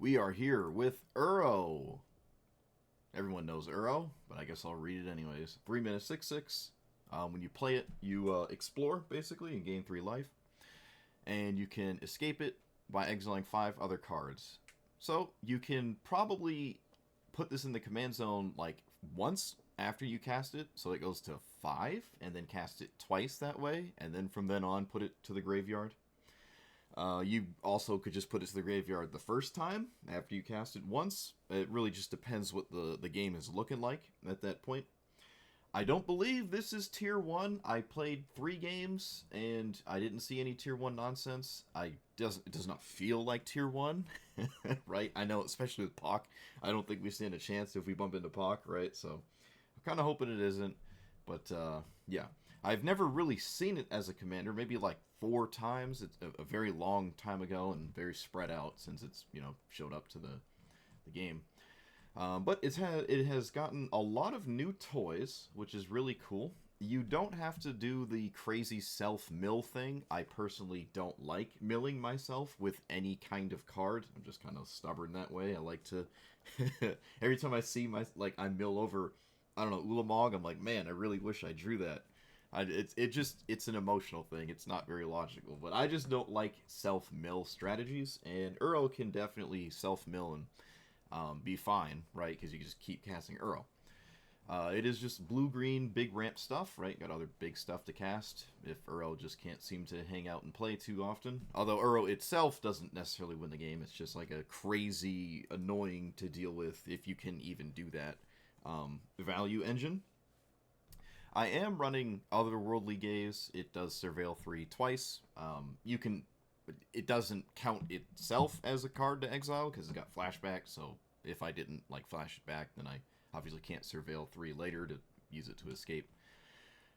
We are here with Uro. Everyone knows Uro, but I guess I'll read it anyways. 3 minutes 6-6. When you play it, you explore basically and gain 3 life, and you can escape it by exiling 5 other cards. So you can probably put this in the command zone like once after you cast it, so it goes to 5, and then cast it twice that way, and then from then on put it to the graveyard. You also could just put it to the graveyard the first time after you cast it once. It really just depends what the game is looking like at that point. I don't believe this is Tier 1. I played 3 games, and I didn't see any Tier 1 nonsense. It does not feel like Tier 1, right? I know, especially with Pock, I don't think we stand a chance if we bump into Pock, right? So I'm kind of hoping it isn't. But, yeah. I've never really seen it as a commander, maybe like 4 times. It's a very long time ago and very spread out since it's, showed up to the game. But it has gotten a lot of new toys, which is really cool. You don't have to do the crazy self-mill thing. I personally don't like milling myself with any kind of card. I'm just kind of stubborn that way. I like to... Every time I see I mill over, I don't know, Ulamog, I'm like, man, I really wish I drew that. It's an emotional thing. It's not very logical. But I just don't like self-mill strategies. And Uro can definitely self-mill and be fine, right? Because you can just keep casting Uro. It is just blue-green, big ramp stuff, right? Got other big stuff to cast if Uro just can't seem to hang out and play too often. Although Uro itself doesn't necessarily win the game. It's just like a crazy, annoying to deal with if you can even do that value engine. I am running Otherworldly Gaze. It does Surveil 3 twice. It doesn't count itself as a card to exile because it's got flashback, so if I didn't flash it back, then I obviously can't Surveil 3 later to use it to escape.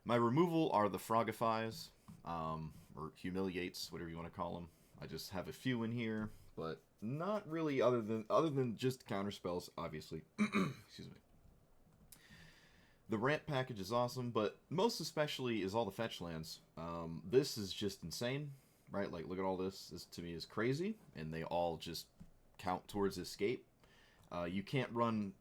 My removal are the Frogifies, or Humiliates, whatever you want to call them. I just have a few in here, but not really other than just counterspells, obviously. Excuse me. The ramp package is awesome, but most especially is all the fetch lands. This is just insane, right? Like, look at all this. This, to me, is crazy, and they all just count towards escape. You can't run...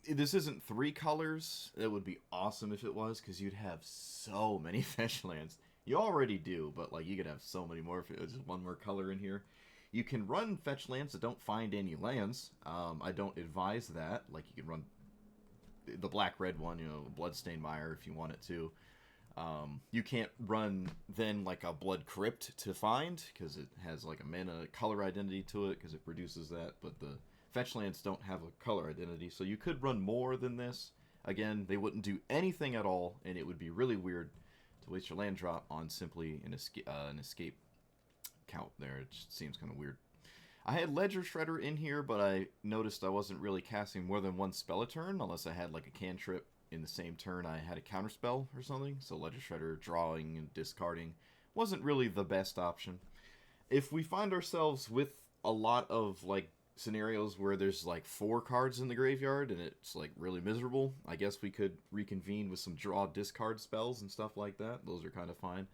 This isn't 3 colors. It would be awesome if it was, because you'd have so many fetch lands. You already do, but, you could have so many more if it was just 1 more color in here. You can run fetch lands that don't find any lands. I don't advise that. You can run the black-red one, Bloodstained Mire if you want it to. You can't run then a Blood Crypt to find, because it has a mana color identity to it, because it produces that, but the fetch lands don't have a color identity, so you could run more than this. Again, they wouldn't do anything at all, and it would be really weird to waste your land drop on simply an escape count there. It just seems kind of weird. I had Ledger Shredder in here, but I noticed I wasn't really casting more than 1 spell a turn, unless I had a cantrip in the same turn I had a counterspell or something. So Ledger Shredder drawing and discarding wasn't really the best option. If we find ourselves with a lot of scenarios where there's 4 cards in the graveyard and it's really miserable, I guess we could reconvene with some draw discard spells and stuff like that. Those are kind of fine.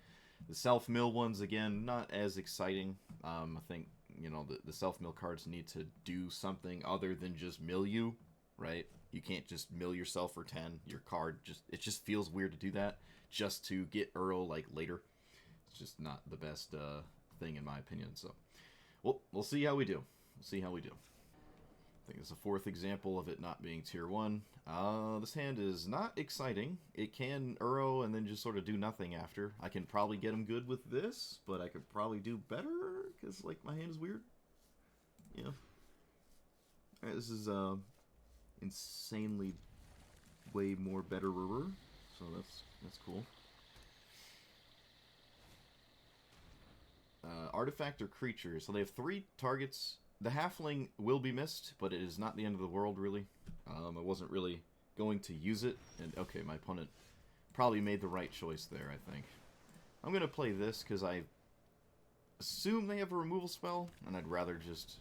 The self-mill ones, again, not as exciting. I think, the self-mill cards need to do something other than just mill you, right? You can't just mill yourself for 10. Your card it just feels weird to do that just to get Uro, later. It's just not the best thing in my opinion, so... We'll see how we do. We'll see how we do. I think it's a 4th example of it not being Tier 1. This hand is not exciting. It can Uro and then just sort of do nothing after. I can probably get him good with this, but I could probably do better, because, my hand is weird. Yeah. Alright, this is, insanely way more betterer, so that's cool. Artifact or creature. So they have 3 targets. The halfling will be missed, but it is not the end of the world, really. I wasn't really going to use it, and okay, my opponent probably made the right choice there, I think. I'm going to play this because I assume they have a removal spell, and I'd rather just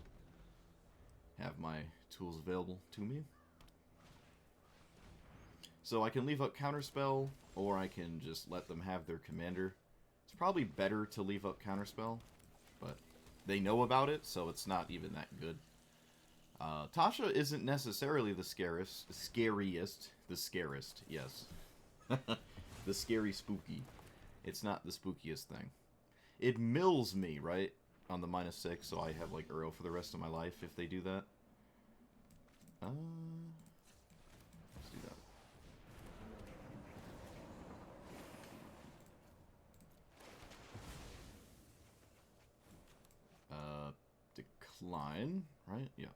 have my tools available to me. So I can leave up Counterspell, or I can just let them have their commander. It's probably better to leave up Counterspell, but they know about it, so it's not even that good. Tasha isn't necessarily the scariest, yes. The scary spooky. It's not the spookiest thing. It mills me, right? On the -6, so I have, like, Uro for the rest of my life if they do that. Let's do that. Decline, right? Yeah.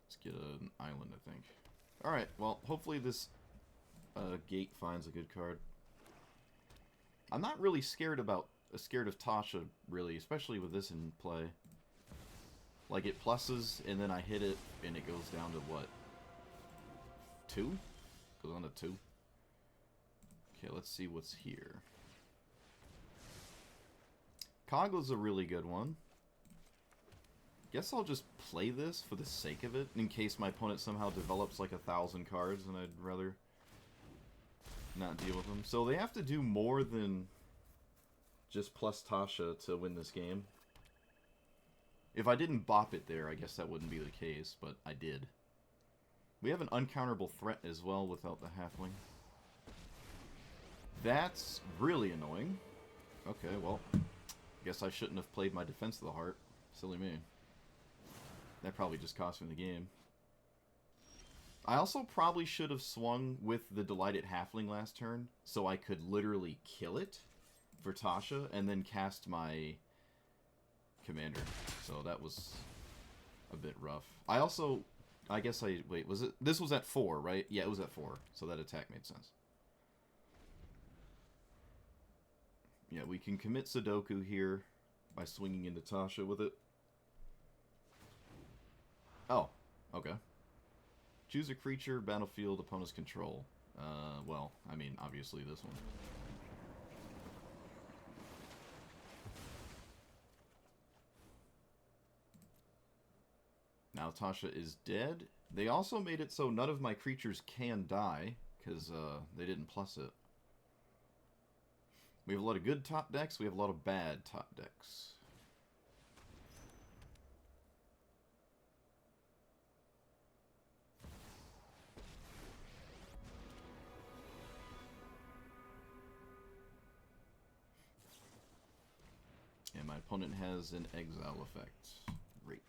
Let's get an island, I think. Alright, well, hopefully this gate finds a good card. I'm not really scared of Tasha, really, especially with this in play. Like, it pluses, and then I hit it, and it goes down to, what? 2? Goes on to 2. Okay, let's see what's here. Kogla's a really good one. Guess I'll just play this for the sake of it, in case my opponent somehow develops like 1,000 cards, and I'd rather not deal with them. So they have to do more than just plus Tasha to win this game. If I didn't bop it there, I guess that wouldn't be the case, but I did. We have an uncounterable threat as well without the halfling. That's really annoying. Okay, well, guess I shouldn't have played my Defense of the Heart. Silly me. That probably just cost me the game. I also probably should have swung with the Delighted Halfling last turn, so I could literally kill it for Tasha, and then cast my commander. So that was a bit rough. I also, I guess wait, was it, this was at 4, right? Yeah, it was at 4, so that attack made sense. Yeah, we can commit Sudoku here by swinging into Tasha with it. Oh, okay. Choose a creature, battlefield, opponent's control. Well, I mean, obviously this one. Now Tasha is dead. They also made it so none of my creatures can die, because they didn't plus it. We have a lot of good top decks, we have a lot of bad top decks. And my opponent has an exile effect. Great.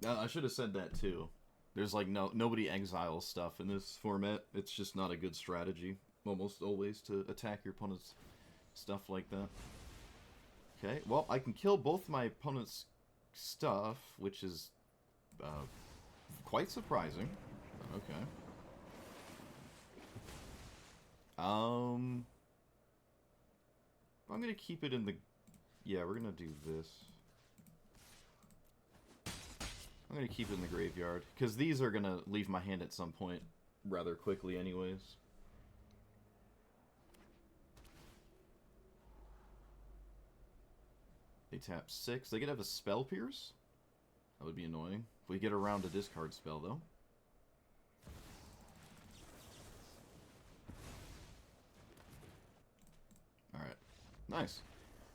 I should have said that too. There's like nobody exiles stuff in this format. It's just not a good strategy, almost always, to attack your opponent's stuff like that. Okay, well, I can kill both my opponent's stuff, which is quite surprising. Okay. I'm gonna keep it in the... Yeah, we're gonna do this. I'm gonna keep it in the graveyard, because these are gonna leave my hand at some point rather quickly anyways. They tap 6. They could have a Spell Pierce. That would be annoying. If we get around a discard spell, though. Alright. Nice.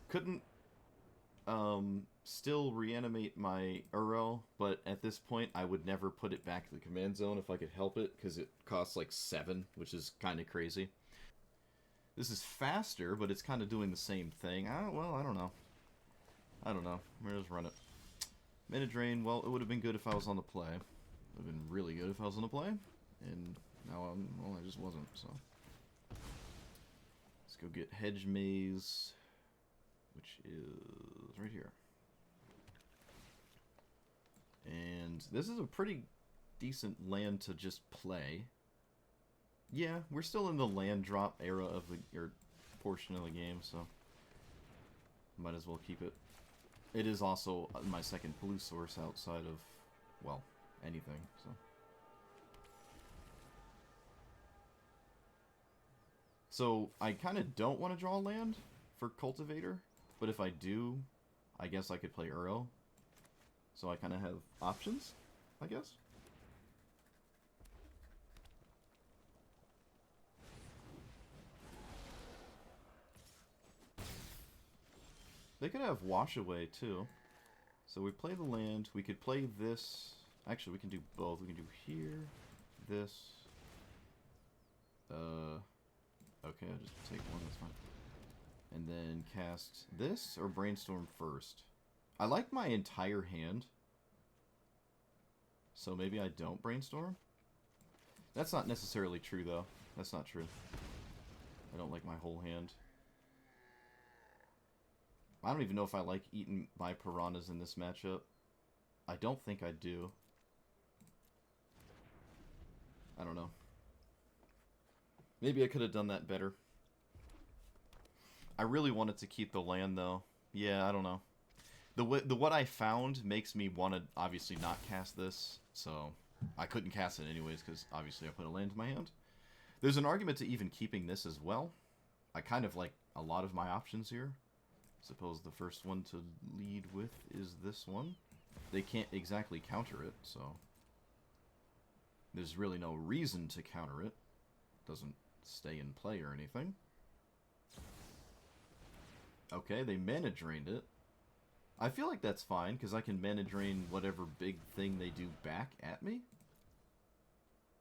Couldn't still reanimate my Uro, but at this point I would never put it back to the command zone if I could help it, because it costs like 7, which is kind of crazy. This is faster, but it's kind of doing the same thing. Well, I don't know. We'll just run it. Mana Drain, well, it would have been good if I was on the play. It would have been really good if I was on the play. And now well, I just wasn't, so. Let's go get Hedge Maze, which is right here. And this is a pretty decent land to just play. Yeah, we're still in the land drop era of or portion of the game, so might as well keep it. It is also my second blue source outside of, well, anything, so. So, I kind of don't want to draw land for Cultivator, but if I do, I guess I could play Uro. So I kind of have options, I guess. They could have wash away too. So we play the land. We could play this. Actually, we can do both. We can do here, this. Okay, I'll just take one. That's fine. And then cast this or brainstorm first. I like my entire hand. So maybe I don't brainstorm? That's not necessarily true, though. That's not true. I don't like my whole hand. I don't even know if I like eating my piranhas in this matchup. I don't think I do. I don't know. Maybe I could have done that better. I really wanted to keep the land, though. Yeah, I don't know. The what I found makes me want to obviously not cast this, so I couldn't cast it anyways because obviously I put a land in my hand. There's an argument to even keeping this as well. I kind of like a lot of my options here. Suppose the first one to lead with is this one. They can't exactly counter it, so there's really no reason to counter it. Doesn't stay in play or anything. Okay, they mana drained it. I feel like that's fine, because I can mana drain whatever big thing they do back at me.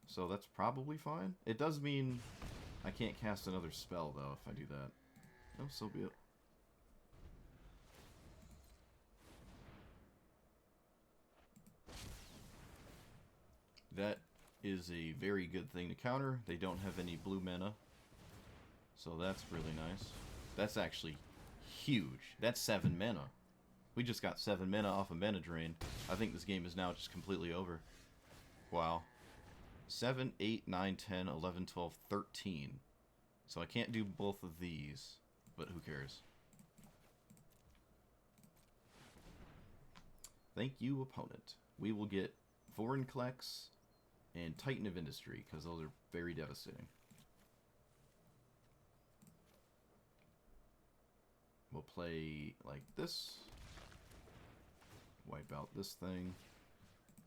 So that's probably fine. It does mean I can't cast another spell, though, if I do that. Oh, so be it. That is a very good thing to counter. They don't have any blue mana. So that's really nice. That's actually huge. That's 7 mana. We just got 7 mana off a mana drain. I think this game is now just completely over. Wow. 7, 8, 9, 10, 11, 12, 13. So I can't do both of these, but who cares? Thank you, opponent. We will get Foreign Klex and Titan of Industry, because those are very devastating. We'll play like this. Wipe out this thing.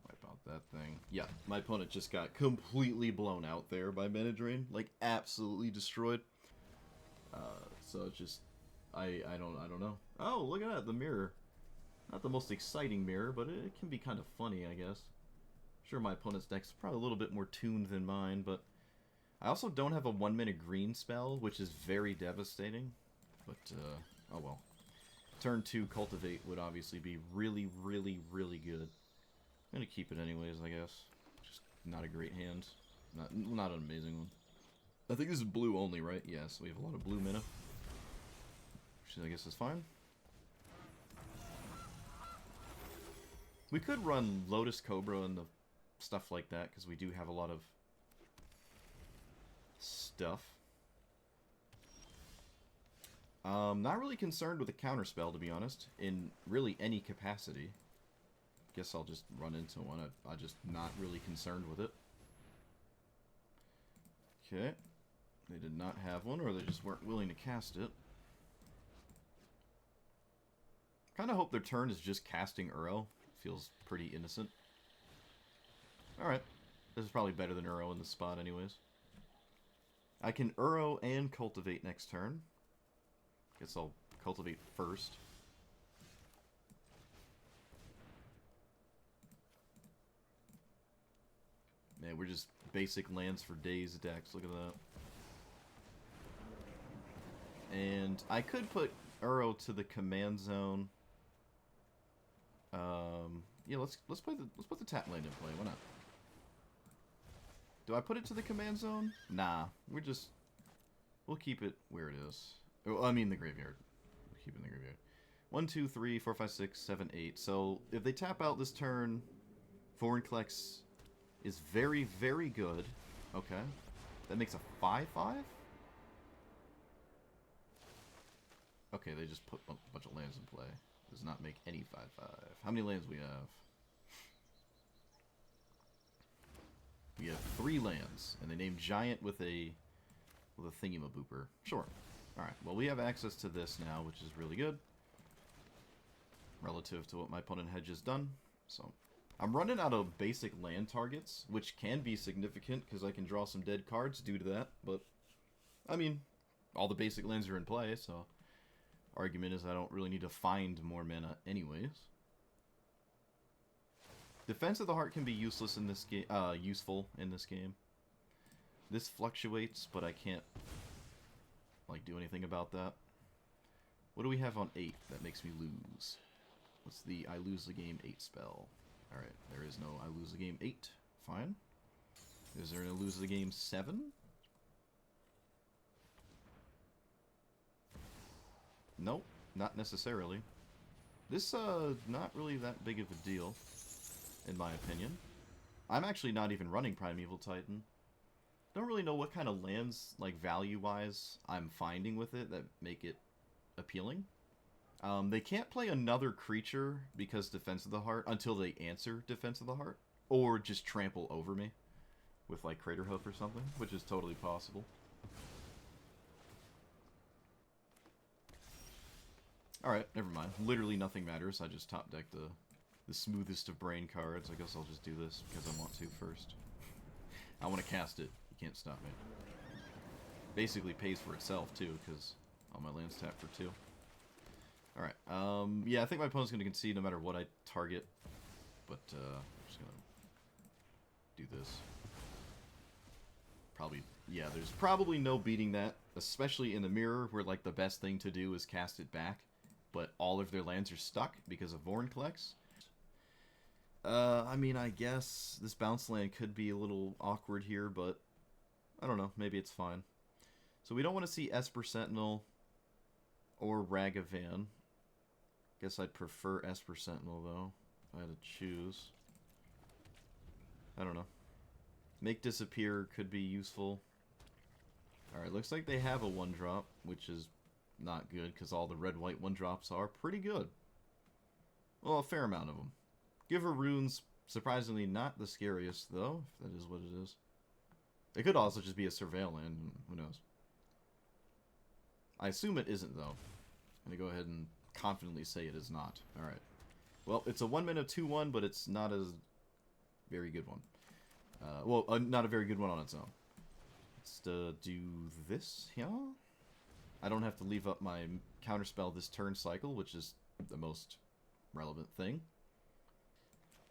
Wipe out that thing. Yeah, my opponent just got completely blown out there by mana drain. Like, absolutely destroyed. So it's just... I don't know. Oh, look at that, the mirror. Not the most exciting mirror, but it can be kind of funny, I guess. Sure, my opponent's deck's probably a little bit more tuned than mine, but I also don't have a 1-mana green spell, which is very devastating. But, oh well. Turn 2 Cultivate would obviously be really, really, really good. I'm gonna keep it anyways, I guess. Just not a great hand. Not an amazing one. I think this is blue only, right? Yes, we have a lot of blue mana. Which I guess is fine. We could run Lotus Cobra and the stuff like that, because we do have a lot of stuff. Not really concerned with a counterspell, to be honest, in really any capacity. Guess I'll just run into one. I'm just not really concerned with it. Okay. They did not have one, or they just weren't willing to cast it. Kind of hope their turn is just casting Uro. Feels pretty innocent. Alright. This is probably better than Uro in this spot anyways. I can Uro and Cultivate next turn. Guess I'll Cultivate first. Man, we're just basic lands for days decks. Look at that. And I could put Uro to the command zone. Yeah, let's put the tap land in play. Why not? Do I put it to the command zone? Nah, we'll keep it where it is. Oh, I mean the graveyard. We'll keep it in the graveyard. 1, 2, 3, 4, 5, 6, 7, 8. So if they tap out this turn, Foreign Klex is very, very good. Okay, that makes a 5/5. Okay, they just put a bunch of lands in play. Does not make any 5/5. How many lands we have? We have 3 lands, and they named Giant with a thingy-ma-booper. Sure. Alright, well we have access to this now, which is really good. Relative to what my opponent had just done. So, I'm running out of basic land targets, which can be significant, because I can draw some dead cards due to that, but, I mean, all the basic lands are in play, so... argument is I don't really need to find more mana anyways. Defense of the Heart can be useless in this game, useful in this game. This fluctuates, but I can't like do anything about that. What do we have on 8 that makes me lose? What's the I lose the game 8 spell? Alright, there is no I lose the game 8. Fine. Is there an I lose the game 7? Nope, not necessarily. This, not really that big of a deal, in my opinion. I'm actually not even running Primeval Titan. Don't really know what kind of lands, like, value-wise, I'm finding with it that make it appealing. They can't play another creature because Defense of the Heart until they answer Defense of the Heart. Or just trample over me with, like, Crater Hoof or something, which is totally possible. Alright, never mind. Literally nothing matters. I just top decked the smoothest of brain cards. I guess I'll just do this because I want to first. I want to cast it. You can't stop me. Basically pays for itself, too, because all my lands tap for 2. Alright, yeah, I think my opponent's going to concede no matter what I target. But, I'm just going to do this. Probably, yeah, there's probably no beating that. Especially in the mirror, where, like, the best thing to do is cast it back. But all of their lands are stuck because of Vorinclex. I mean, I guess this bounce land could be a little awkward here, but I don't know. Maybe it's fine. So we don't want to see Esper Sentinel or Ragavan. Guess I'd prefer Esper Sentinel, though, if I had to choose. I don't know. Make Disappear could be useful. Alright, looks like they have a 1-drop, which is not good, because all the red-white 1-drops are pretty good. Well, a fair amount of them. Give her runes, surprisingly not the scariest, though, if that is what it is. It could also just be a Surveil land, who knows. I assume it isn't, though. I'm going to go ahead and confidently say it is not. Alright. Well, it's a 1-mana 2-1, but it's not a very good one. Not a very good one on its own. Let's do this here. I don't have to leave up my counterspell this turn cycle, which is the most relevant thing.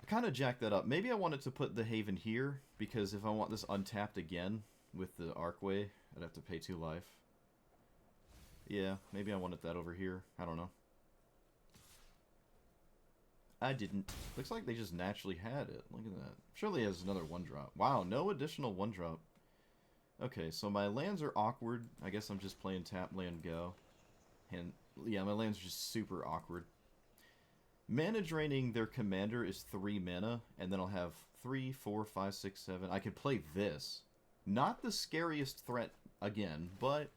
I kind of jacked that up. Maybe I wanted to put the Haven here, because if I want this untapped again with the Archway, I'd have to pay 2 life. Yeah, maybe I wanted that over here. I don't know. I didn't. Looks like they just naturally had it. Look at that. Surely it has another 1-drop. Wow, no additional 1-drop. Okay, so my lands are awkward. I guess I'm just playing tap, land, go. And yeah, my lands are just super awkward. Mana draining their commander is 3 mana, and then I'll have 3, 4, 5, 6, 7. I could play this. Not the scariest threat again, but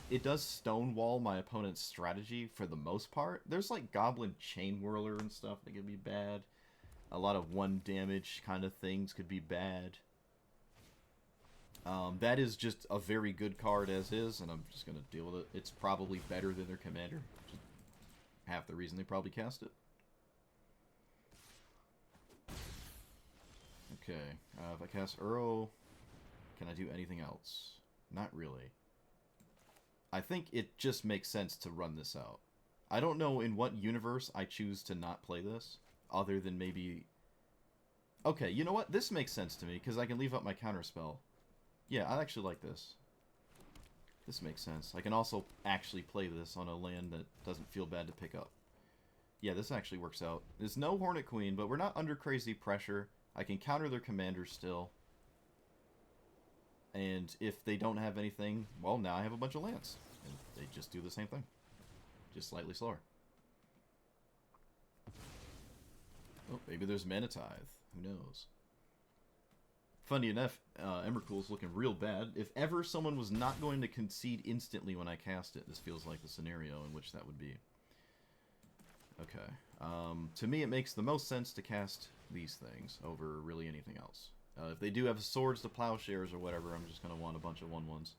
it does stonewall my opponent's strategy for the most part. There's like Goblin Chain Whirler and stuff that could be bad. A lot of 1 damage kind of things could be bad. That is just a very good card as is, and I'm just going to deal with it. It's probably better than their commander. Just half the reason they probably cast it. Okay, if I cast Uro, can I do anything else? Not really. I think it just makes sense to run this out. I don't know in what universe I choose to not play this, other than maybe... Okay, you know what? This makes sense to me, because I can leave up my counterspell. Yeah, I actually like this. This makes sense. I can also actually play this on a land that doesn't feel bad to pick up. Yeah, this actually works out. There's no Hornet Queen, but we're not under crazy pressure. I can counter their commander still. And if they don't have anything, well, now I have a bunch of lands. And they just do the same thing. Just slightly slower. Oh, maybe there's Mana Tithe. Who knows? Funny enough, Emrakul's looking real bad. If ever someone was not going to concede instantly when I cast it, this feels like the scenario in which that would be. Okay. To me, it makes the most sense to cast these things over really anything else. If they do have Swords to Plowshares or whatever, I'm just going to want a bunch of 1/1s.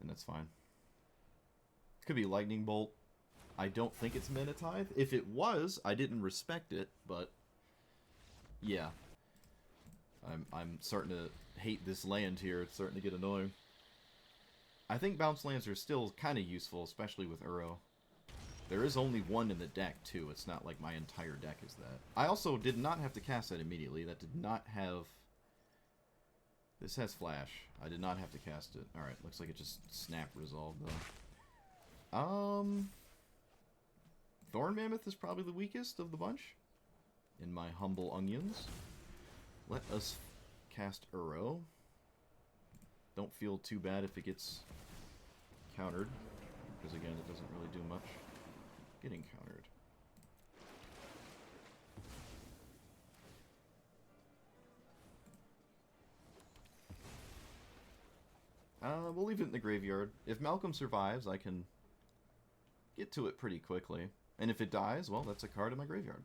And that's fine. Could be Lightning Bolt. I don't think it's Mana Tithe. If it was, I didn't respect it, but... Yeah. I'm starting to hate this land here. It's starting to get annoying. I think bounce lands are still kind of useful, especially with Uro. There is only one in the deck, too. It's not like my entire deck is that. I also did not have to cast that immediately. That did not have... This has flash. I did not have to cast it. Alright, looks like it just snap resolved, though. Thorn Mammoth is probably the weakest of the bunch, in my humble onions. Let us cast Uro. Don't feel too bad if it gets countered, because again, it doesn't really do much. Getting countered. We'll leave it in the graveyard. If Malcolm survives, I can get to it pretty quickly. And if it dies, well, that's a card in my graveyard.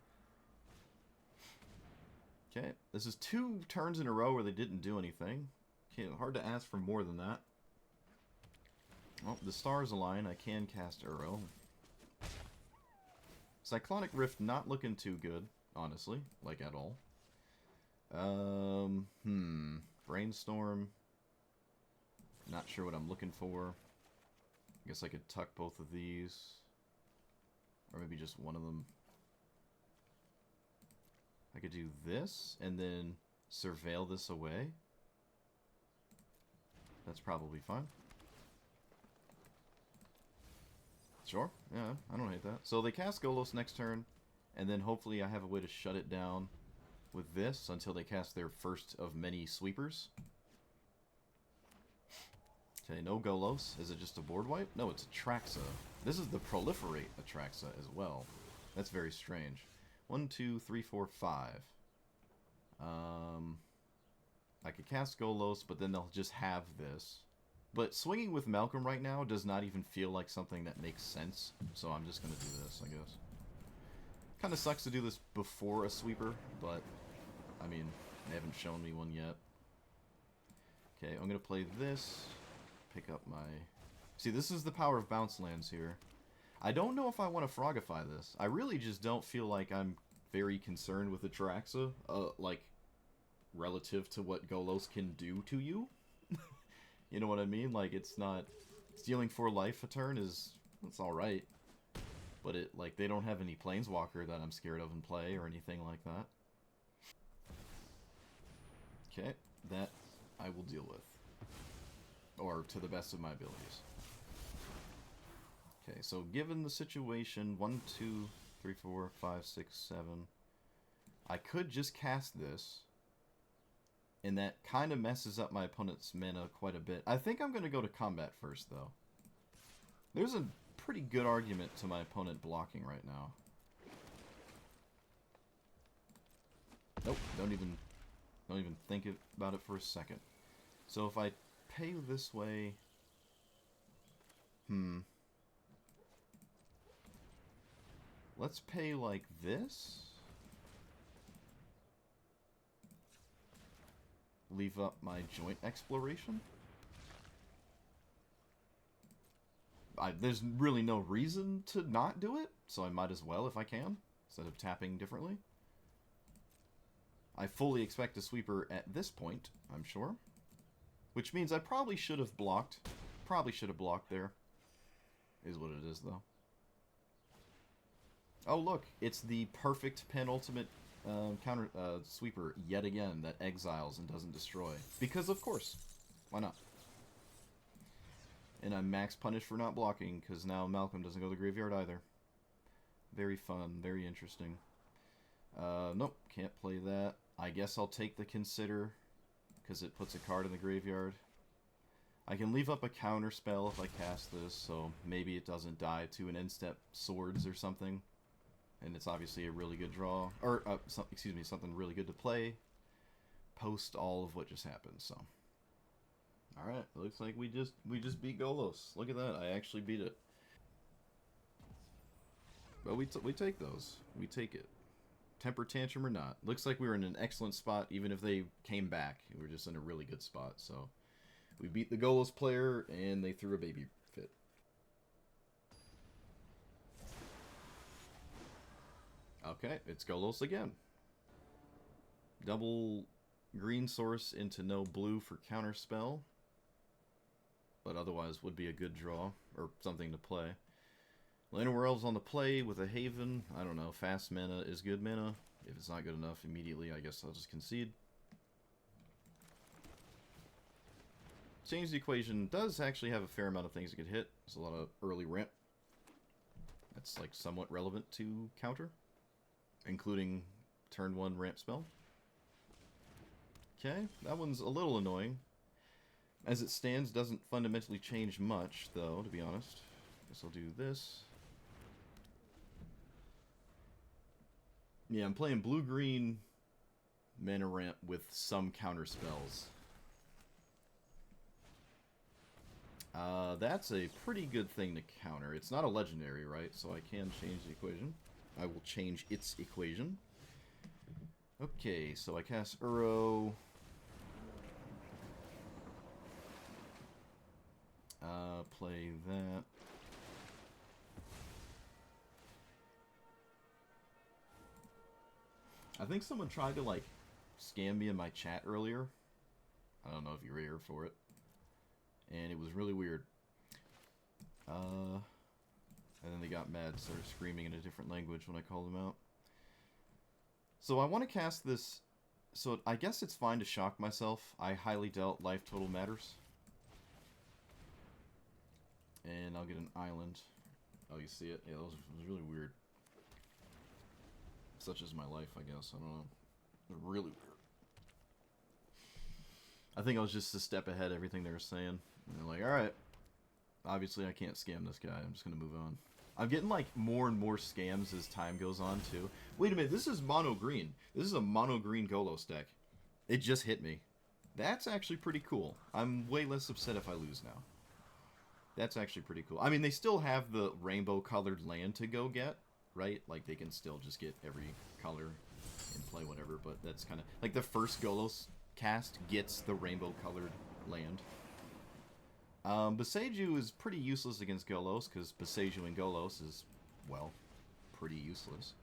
Okay, this is 2 turns in a row where they didn't do anything. Okay, hard to ask for more than that. Well, the stars align. I can cast Uro. Cyclonic Rift not looking too good, honestly. Like, at all. Brainstorm. Not sure what I'm looking for. I guess I could tuck both of these. Or maybe just one of them. I could do this, and then surveil this away. That's probably fine. Sure, yeah, I don't hate that. So they cast Golos next turn, and then hopefully I have a way to shut it down with this until they cast their first of many sweepers. Okay, no Golos. Is it just a board wipe? No, it's Atraxa. This is the Proliferate Atraxa as well. That's very strange. 1, 2, 3, 4, 5. I could cast Golos, but then they'll just have this. But swinging with Malcolm right now does not even feel like something that makes sense. So I'm just going to do this, I guess. Kind of sucks to do this before a sweeper, but, I mean, they haven't shown me one yet. Okay, I'm going to play this. Pick up my... See, this is the power of bounce lands here. I don't know if I want to Frogify this. I really just don't feel like I'm very concerned with Atraxa, like, relative to what Golos can do to you. You know what I mean? Like, it's not... Stealing 4 life a turn is... It's alright. But it, like, they don't have any Planeswalker that I'm scared of in play or anything like that. Okay, that I will deal with. Or to the best of my abilities. Okay, so given the situation, 1, 2, 3, 4, 5, 6, 7... I could just cast this. And that kind of messes up my opponent's mana quite a bit. I think I'm going to go to combat first, though. There's a pretty good argument to my opponent blocking right now. Nope, don't even think about it for a second. So if I pay this way... Let's pay like this. Leave up my joint exploration. There's really no reason to not do it, so I might as well if I can, instead of tapping differently. I fully expect a sweeper at this point, I'm sure. Which means I probably should have blocked. Probably should have blocked there. Is what it is, though. Oh, look. It's the perfect penultimate counter sweeper yet again that exiles and doesn't destroy. Because, of course. Why not? And I'm max punished for not blocking, because now Malcolm doesn't go to the graveyard either. Very fun. Very interesting. Nope. Can't play that. I guess I'll take the Consider, because it puts a card in the graveyard. I can leave up a counter spell if I cast this, so maybe it doesn't die to an end-step Swords or something. And it's obviously a really good draw. Or, excuse me, something really good to play. Post all of what just happened, so. Alright, looks like we just beat Golos. Look at that, I actually beat it. But we take those. We take it. Temper Tantrum or not. Looks like we were in an excellent spot, even if they came back. We were just in a really good spot, so. We beat the Golos player, and they threw a baby fit. Okay, it's Golos again. Double green source into no blue for counterspell. But otherwise would be a good draw, or something to play. Anywhere else on the play with a Haven, I don't know, fast mana is good mana. If it's not good enough immediately, I guess I'll just concede. Change the Equation does actually have a fair amount of things it could hit. There's a lot of early ramp. That's like somewhat relevant to counter, including turn 1 ramp spell. Okay, that one's a little annoying. As it stands, doesn't fundamentally change much, though, to be honest. Guess I'll do this. Yeah, I'm playing blue-green mana ramp with some counter spells. That's a pretty good thing to counter. It's not a legendary, right? So I can change the equation. I will change its equation. Okay, so I cast Uro. Play that. I think someone tried to, like, scam me in my chat earlier. I don't know if you were here for it. And it was really weird. And then they got mad, started screaming in a different language when I called them out. So I want to cast this... So I guess it's fine to shock myself. I highly doubt life total matters. And I'll get an island. Oh, you see it? Yeah, that was really weird. Such is my life, I guess. I don't know. They're really weird. I think I was just a step ahead of everything they were saying. And they're like, alright. Obviously, I can't scam this guy. I'm just going to move on. I'm getting, like, more and more scams as time goes on, too. Wait a minute. This is mono green. This is a mono green Golos deck. It just hit me. That's actually pretty cool. I'm way less upset if I lose now. That's actually pretty cool. I mean, they still have the rainbow-colored land to go get, right? Like, they can still just get every color and play whatever, but that's kind of... Like, the first Golos cast gets the rainbow-colored land. Boseiju is pretty useless against Golos, because Boseiju and Golos is, well, pretty useless.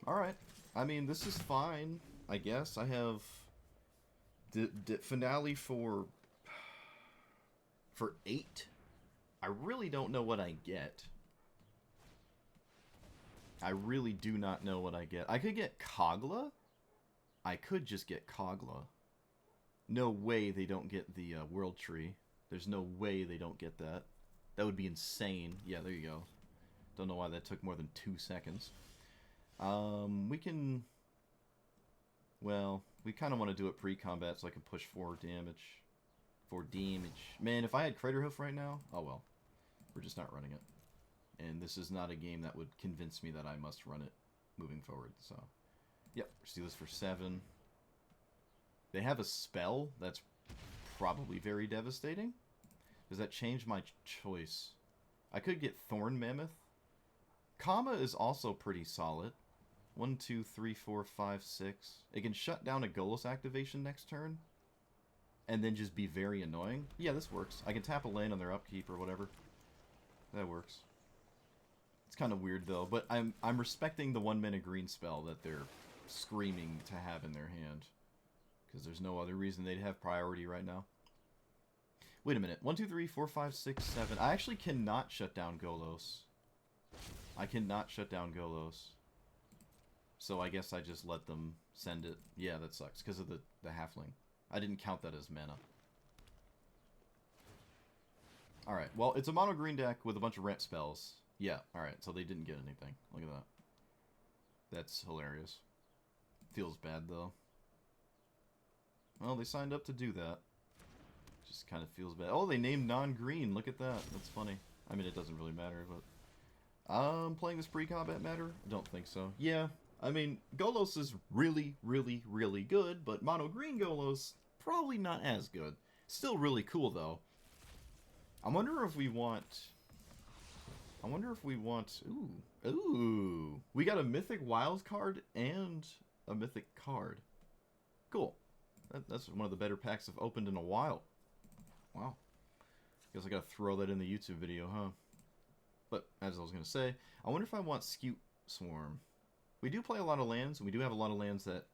Alright. I mean, this is fine, I guess. I have... finale for 8. I really don't know what I get. I really do not know what I get. I could get Kogla. I could just get Kogla. No way they don't get the World Tree. There's no way they don't get that. That would be insane. Yeah, there you go. Don't know why that took more than 2 seconds. We can... Well, we kind of want to do it pre-combat so I can push 4 damage. 4 damage. Man, if I had Craterhoof right now... Oh well. We're just not running it. And this is not a game that would convince me that I must run it moving forward. So, yep. Let's do this for 7. They have a spell that's probably very devastating. Does that change my choice? I could get Thorn Mammoth. Kama is also pretty solid. 1, 2, 3, 4, 5, 6. It can shut down a Golos activation next turn. And then just be very annoying. Yeah, this works. I can tap a land on their upkeep or whatever. That works. It's kind of weird though, but I'm respecting the 1-mana green spell that they're screaming to have in their hand. Because there's no other reason they'd have priority right now. Wait a minute. 1, 2, 3, 4, 5, 6, 7. I actually cannot shut down Golos. I cannot shut down Golos. So I guess I just let them send it. Yeah, that sucks. Because of the halfling. I didn't count that as mana. Alright, well, it's a mono green deck with a bunch of ramp spells. Yeah, alright, so they didn't get anything. Look at that. That's hilarious. Feels bad, though. Well, they signed up to do that. Just kind of feels bad. Oh, they named non-green. Look at that. That's funny. I mean, it doesn't really matter, but... playing this pre-combat matter? I don't think so. Yeah, I mean, Golos is really, really, really good, but mono green Golos, probably not as good. Still really cool, though. I wonder if we want... Ooh. We got a mythic wild card and a mythic card. Cool. That's one of the better packs I've opened in a while. Wow. Guess I gotta throw that in the YouTube video, huh? But, as I was gonna say, I wonder if I want Scute Swarm. We do play a lot of lands, and we do have a lot of lands that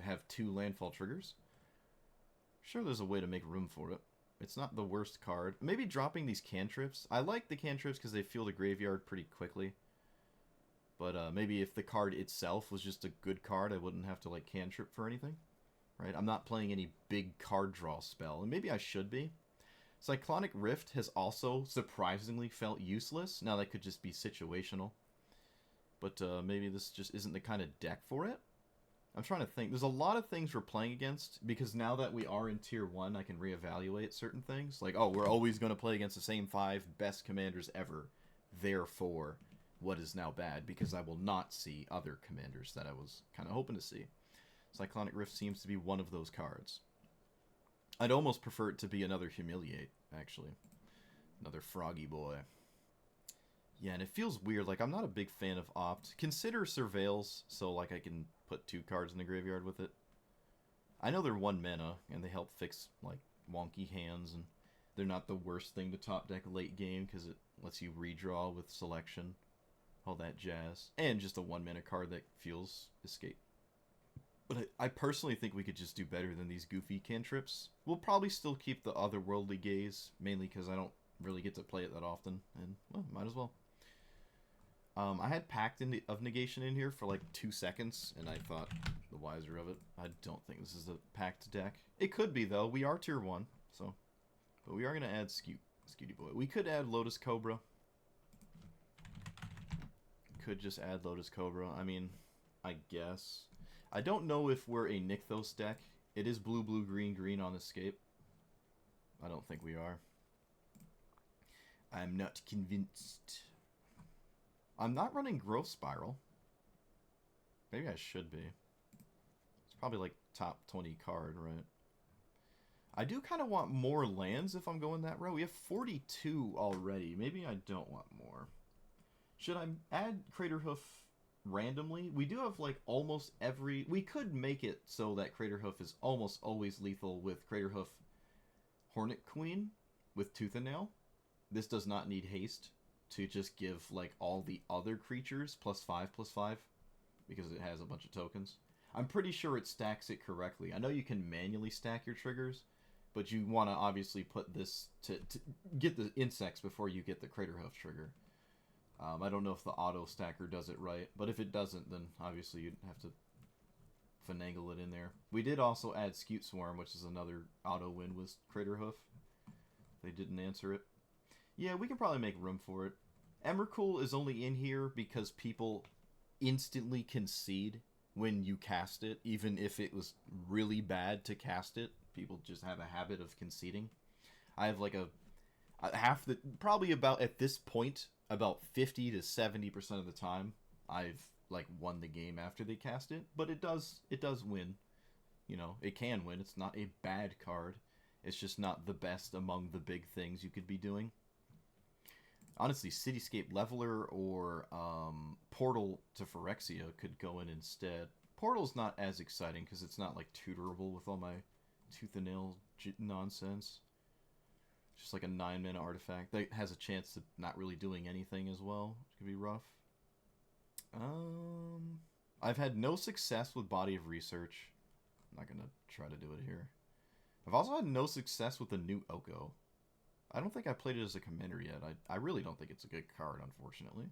have 2 landfall triggers. Sure, there's a way to make room for it. It's not the worst card. Maybe dropping these cantrips. I like the cantrips because they feel the graveyard pretty quickly. But maybe if the card itself was just a good card, I wouldn't have to like cantrip for anything. Right? I'm not playing any big card draw spell, and maybe I should be. Cyclonic Rift has also surprisingly felt useless. Now that could just be situational. But maybe this just isn't the kind of deck for it. I'm trying to think. There's a lot of things we're playing against, because now that we are in Tier 1, I can reevaluate certain things. Like, oh, we're always going to play against the same 5 best commanders ever. Therefore, what is now bad? Because I will not see other commanders that I was kind of hoping to see. Cyclonic Rift seems to be one of those cards. I'd almost prefer it to be another Humiliate, actually. Another Froggy Boy. Yeah, and it feels weird. Like, I'm not a big fan of Opt. Consider Surveils, so, like, I can put 2 cards in the graveyard with it. I know they're 1 mana, and they help fix, like, wonky hands, and they're not the worst thing to top deck late game, because it lets you redraw with selection. All that jazz. And just a 1 mana card that feels escape. But I personally think we could just do better than these goofy cantrips. We'll probably still keep the Otherworldly Gaze, mainly because I don't really get to play it that often, and, well, might as well. I had Pact of Negation in here for like 2 seconds, and I thought the wiser of it. I don't think this is a Pact deck. It could be, though. We are Tier 1, so. But we are going to add Scooty Boy. We could add Lotus Cobra. Could just add Lotus Cobra. I mean, I guess. I don't know if we're a Nykthos deck. It is blue, blue, green, green on Escape. I don't think we are. I'm not convinced. I'm not running Growth Spiral. Maybe I should be. It's probably like top 20 card, right? I do kind of want more lands if I'm going that route. We have 42 already. Maybe I don't want more. Should I add Craterhoof randomly? We do have like almost every... We could make it so that Craterhoof is almost always lethal with Craterhoof Hornet Queen with Tooth and Nail. This does not need haste to just give like all the other creatures +5/+5 because it has a bunch of tokens. I'm pretty sure it stacks it correctly. I know you can manually stack your triggers, but you want to obviously put this to get the insects before you get the Craterhoof trigger. I don't know if the auto stacker does it right, but if it doesn't, then obviously you'd have to finagle it in there. We did also add Scute Swarm, which is another auto win with Craterhoof. They didn't answer it. Yeah, we can probably make room for it. Emrakul is only in here because people instantly concede when you cast it, even if it was really bad to cast it. People just have a habit of conceding. I have like a half the... Probably about, at this point, about 50 to 70% of the time, I've like won the game after they cast it. But it does win. You know, it can win. It's not a bad card. It's just not the best among the big things you could be doing. Honestly, Cityscape Leveler or Portal to Phyrexia could go in instead. Portal's not as exciting because it's not like tutorable with all my Tooth and Nail nonsense. Just like a 9-mana artifact that has a chance of not really doing anything as well, which could be rough. I've had no success with Body of Research. I'm not going to try to do it here. I've also had no success with the new Oko. I don't think I played it as a commander yet. I really don't think it's a good card, unfortunately.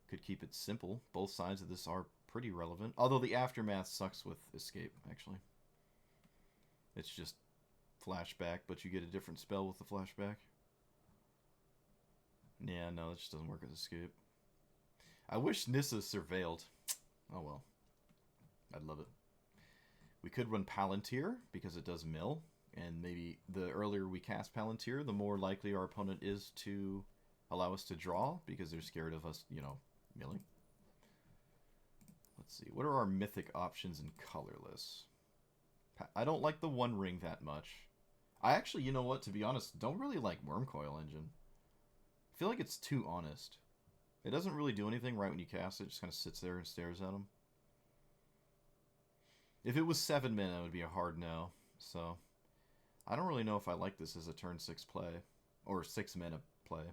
Could keep it simple. Both sides of this are pretty relevant. Although the Aftermath sucks with Escape, actually. It's just flashback, but you get a different spell with the flashback. Yeah, no, it just doesn't work with Escape. I wish Nissa surveilled. Oh well. I'd love it. We could run Palantir, because it does mill. And maybe the earlier we cast Palantir, the more likely our opponent is to allow us to draw, because they're scared of us, you know, milling. Let's see. What are our mythic options in colorless? I don't like the One Ring that much. I actually, you know what, to be honest, don't really like Wormcoil Engine. I feel like it's too honest. It doesn't really do anything right when you cast it. It just kind of sits there and stares at him. If it was 7 mana, it would be a hard no. So, I don't really know if I like this as a turn 6 play. Or 6 mana play.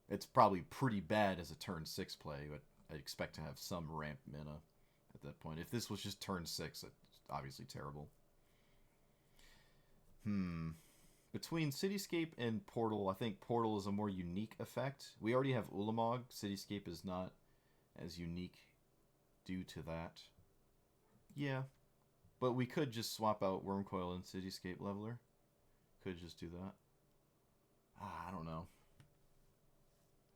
It's probably pretty bad as a turn 6 play, but I expect to have some ramp mana at that point. If this was just turn 6, it's obviously terrible. Hmm. Between Cityscape and Portal, I think Portal is a more unique effect. We already have Ulamog. Cityscape is not as unique due to that. Yeah. But we could just swap out Wormcoil and Cityscape Leveler. Could just do that. I don't know.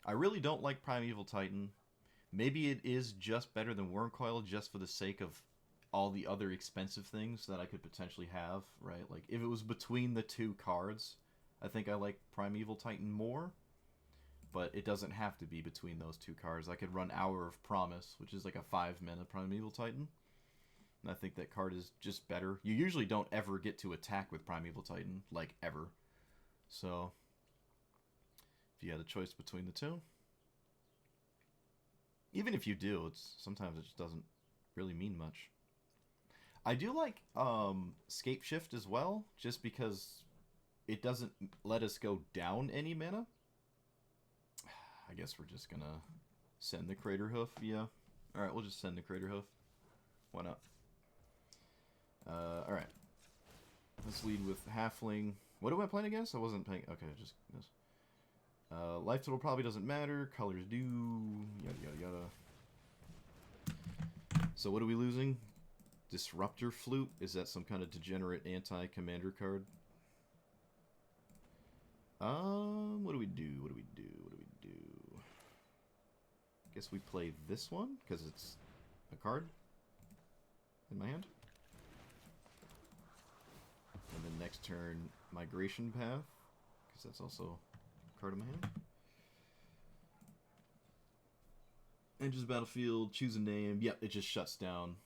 I really don't like Primeval Titan. Maybe it is just better than Wormcoil just for the sake of all the other expensive things that I could potentially have, right? Like, if it was between the two cards, I think I like Primeval Titan more. But it doesn't have to be between those two cards. I could run Hour of Promise, which is like a 5-mana Primeval Titan. And I think that card is just better. You usually don't ever get to attack with Primeval Titan, like, ever. So, if you had a choice between the two, even if you do, sometimes it just doesn't really mean much. I do like Scape Shift as well, just because it doesn't let us go down any mana. I guess we're just gonna send the Crater Hoof, yeah. Alright, we'll just send the Crater Hoof. Why not? Alright. Let's lead with Halfling. What am I playing against? I wasn't playing. Okay, just this. Life total probably doesn't matter. Colors do. Yada yada yada. So what are we losing? Disruptor Flute? Is that some kind of degenerate anti-commander card? What do we do? What do we do? What do we do? Guess we play this one because it's a card in my hand. And then next turn, Migration Path, because that's also a card in my hand. Enters battlefield, choose a name. Yep, it just shuts down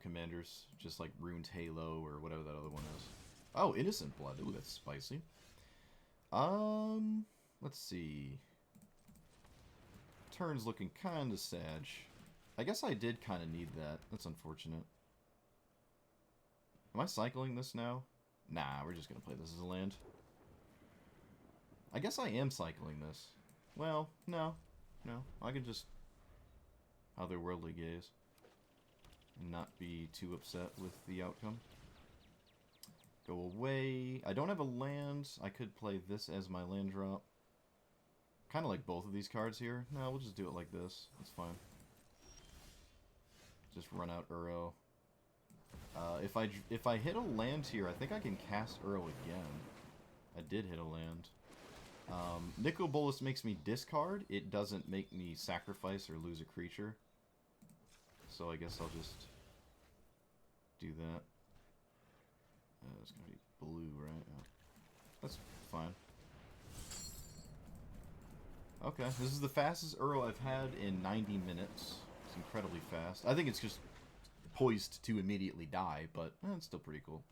commanders, just like Ruined Halo or whatever that other one is. Oh, Innocent Blood. Ooh, that's spicy. Let's see. Turn's looking kind of sad. I guess I did kind of need that. That's unfortunate. Am I cycling this now? Nah, we're just going to play this as a land. I guess I am cycling this. Well, no. No, I can just otherworldly gaze and not be too upset with the outcome. Go away. I don't have a land. I could play this as my land drop. Kind of like both of these cards here. No, we'll just do it like this. That's fine. Just run out Uro. If I hit a land here, I think I can cast Uro again. I did hit a land. Nicol Bolas makes me discard. It doesn't make me sacrifice or lose a creature. So I guess I'll just do that. It's going to be blue, right? Yeah. That's fine. Okay, this is the fastest Uro I've had in 90 minutes. It's incredibly fast. I think it's just poised to immediately die, but it's still pretty cool.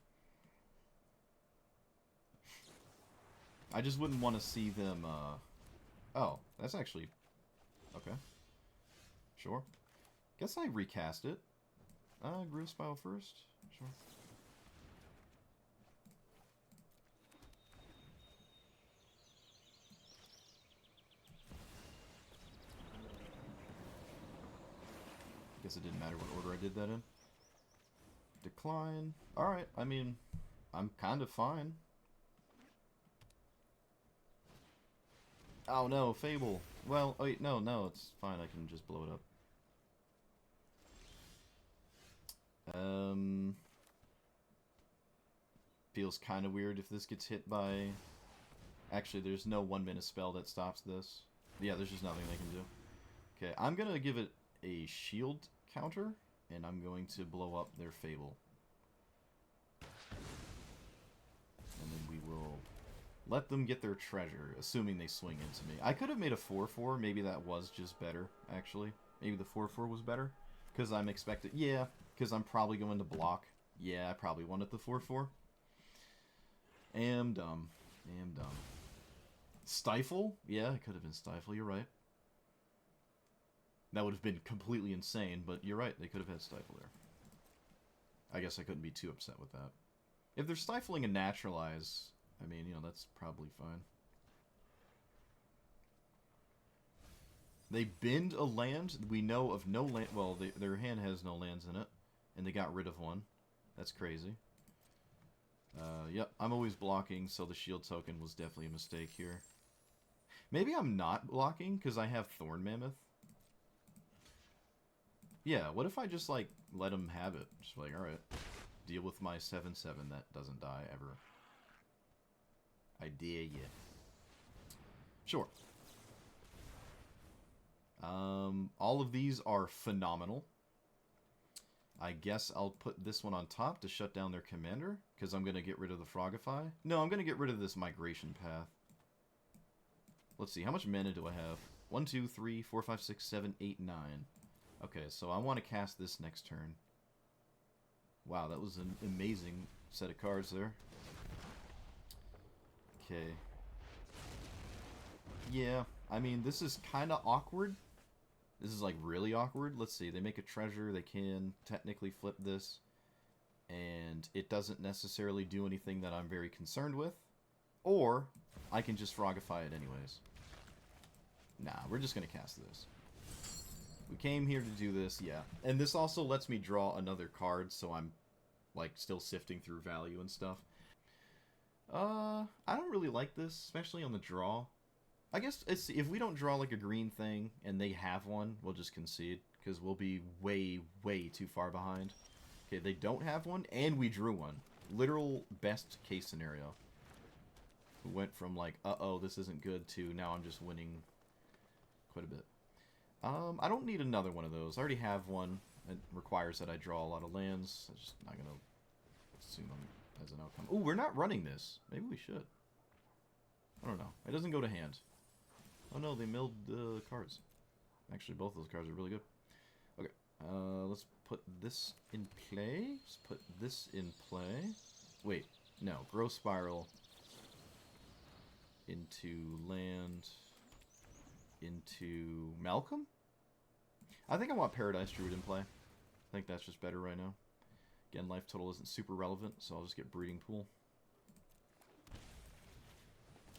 I just wouldn't want to see them, Oh, that's actually... Okay. Sure. Guess I recast it. Groove Spile first? Sure. Guess it didn't matter what order I did that in. Decline. Alright, I mean, I'm kind of fine. Oh no, Fable. Well, wait, no, it's fine. I can just blow it up. Feels kind of weird if this gets hit by... Actually, there's no 1-minute spell that stops this. Yeah, there's just nothing they can do. Okay, I'm gonna give it a shield counter, and I'm going to blow up their Fable. And then we will let them get their treasure, assuming they swing into me. I could have made a 4-4. Maybe that was just better, actually. Maybe the 4-4 was better. Because I'm expected... Yeah, because I'm probably going to block. Yeah, I probably wanted the 4-4. Am dumb. Am dumb. Stifle? Yeah, it could have been Stifle, you're right. That would have been completely insane, but you're right, they could have had Stifle there. I guess I couldn't be too upset with that. If they're stifling and naturalize, I mean, you know, that's probably fine. They binned a land. We know of no land. Well, their hand has no lands in it, and they got rid of one. That's crazy. Yep, I'm always blocking, so the shield token was definitely a mistake here. Maybe I'm not blocking because I have Thorn Mammoth. Yeah, what if I just, like, let him have it? Just like, alright, deal with my 7/7 that doesn't die ever. I dare you. Sure. All of these are phenomenal. I guess I'll put this one on top to shut down their commander, because I'm going to get rid of the Frogify. No, I'm going to get rid of this migration path. Let's see, how much mana do I have? 1, 2, 3, 4, 5, 6, 7, 8, 9. Okay, so I want to cast this next turn. Wow, that was an amazing set of cards there. Okay. Yeah, I mean, this is kind of awkward. This is, like, really awkward. Let's see, they make a treasure, they can technically flip this, and it doesn't necessarily do anything that I'm very concerned with. Or, I can just Frogify it anyways. Nah, we're just gonna cast this. We came here to do this, yeah. And this also lets me draw another card, so I'm, like, still sifting through value and stuff. I don't really like this, especially on the draw. I guess it's, if we don't draw, like, a green thing, and they have one, we'll just concede, because we'll be way, way too far behind. Okay, they don't have one, and we drew one. Literal best case scenario. We went from, like, uh-oh, this isn't good, to now I'm just winning quite a bit. I don't need another one of those. I already have one. It requires that I draw a lot of lands. I'm just not going to assume as an outcome. Ooh, we're not running this. Maybe we should. I don't know. It doesn't go to hand. Oh no, they milled the cards. Actually, both those cards are really good. Okay, let's put this in play. Let's put this in play. Wait, no. Growth Spiral into land into Malcolm? I think I want Paradise Druid in play. I think that's just better right now. Again, life total isn't super relevant, so I'll just get Breeding Pool.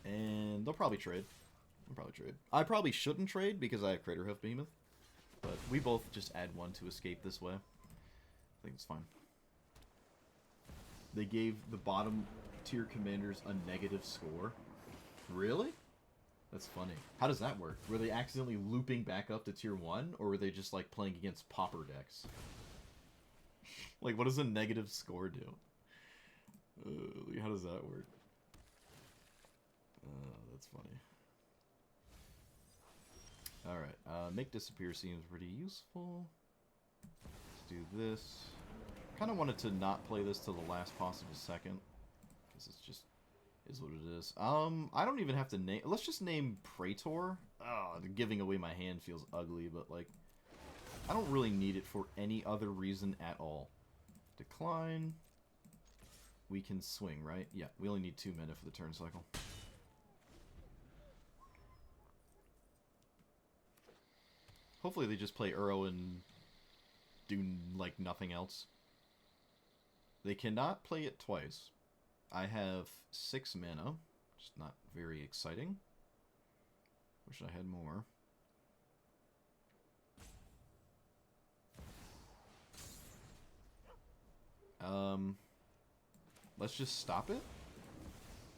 And they'll probably trade. I probably shouldn't trade because I have Craterhoof Behemoth. But we both just add one to escape this way. I think it's fine. They gave the bottom tier commanders a negative score. Really? That's funny. How does that work? Were they accidentally looping back up to tier 1? Or were they just, like, playing against popper decks? Like, what does a negative score do? How does that work? That's funny. Alright, make disappear seems pretty useful. Let's do this. Kind of wanted to not play this till the last possible second. Because it's just is what it is. I don't even have to name... Let's just name Praetor. Oh, giving away my hand feels ugly, but, like, I don't really need it for any other reason at all. Decline. We can swing, right? Yeah, we only need 2 mana for the turn cycle. Hopefully they just play Uro and do, like, nothing else. They cannot play it twice. I have 6 mana, which is not very exciting. Wish I had more. Let's just stop it.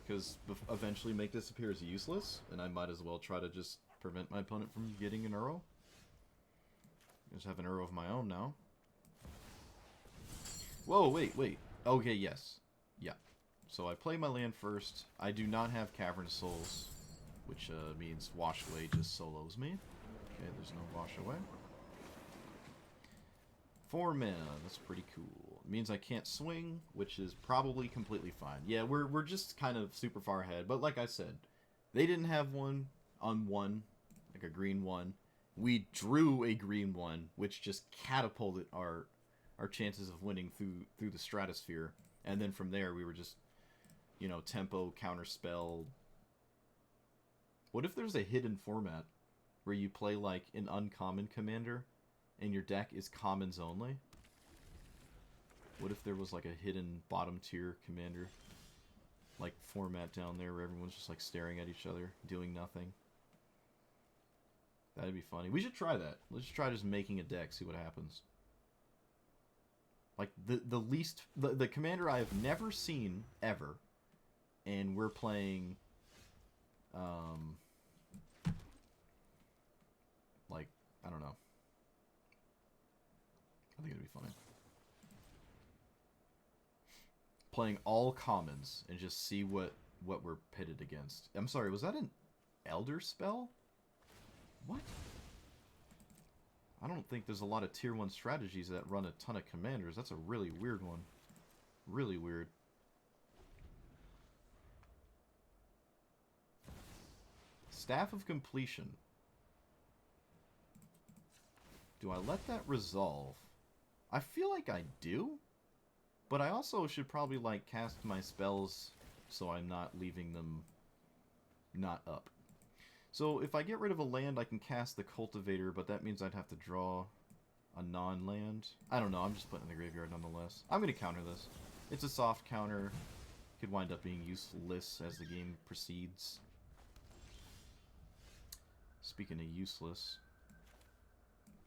Because eventually Make Disappear is useless, and I might as well try to just prevent my opponent from getting an Uro. I just have an Uro of my own now. Whoa, wait. Okay, yes. Yeah. So I play my land first. I do not have Cavern Souls, which means Wash Away just solos me. Okay, there's no Wash Away. 4 mana, that's pretty cool. It means I can't swing, which is probably completely fine. Yeah, we're just kind of super far ahead, but like I said, they didn't have one on 1, like a green 1. We drew a green 1, which just catapulted our chances of winning through the stratosphere. And then from there, we were just, you know, tempo, counterspell. What if there's a hidden format where you play, like, an uncommon commander and your deck is commons only? What if there was, like, a hidden bottom tier commander, like, format down there where everyone's just, like, staring at each other, doing nothing? That'd be funny. We should try that. Let's try just making a deck, see what happens. Like, the commander I have never seen, ever. And we're playing, like, I don't know. I think it'd be fine. Playing all commons and just see what we're pitted against. I'm sorry, was that an Elder spell? What? I don't think there's a lot of tier 1 strategies that run a ton of commanders. That's a really weird one. Really weird. Staff of Completion. Do I let that resolve? I feel like I do. But I also should probably, like, cast my spells so I'm not leaving them not up. So if I get rid of a land, I can cast the Cultivator, but that means I'd have to draw a non-land. I don't know, I'm just putting it in the graveyard nonetheless. I'm going to counter this. It's a soft counter. Could wind up being useless as the game proceeds. Speaking of useless...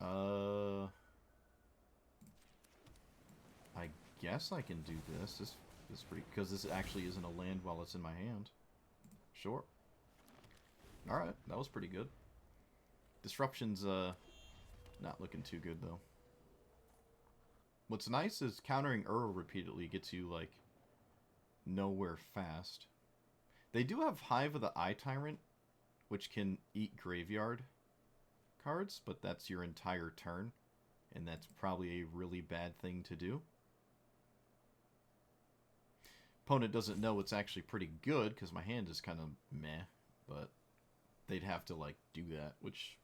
I guess I can do this. This is pretty... Because this actually isn't a land while it's in my hand. Sure. Alright, that was pretty good. Disruption's, not looking too good, though. What's nice is countering Uro repeatedly gets you, like, nowhere fast. They do have Hive of the Eye Tyrant, which can eat graveyard cards, but that's your entire turn. And that's probably a really bad thing to do. Opponent doesn't know it's actually pretty good, because my hand is kind of meh, but they'd have to, like, do that, which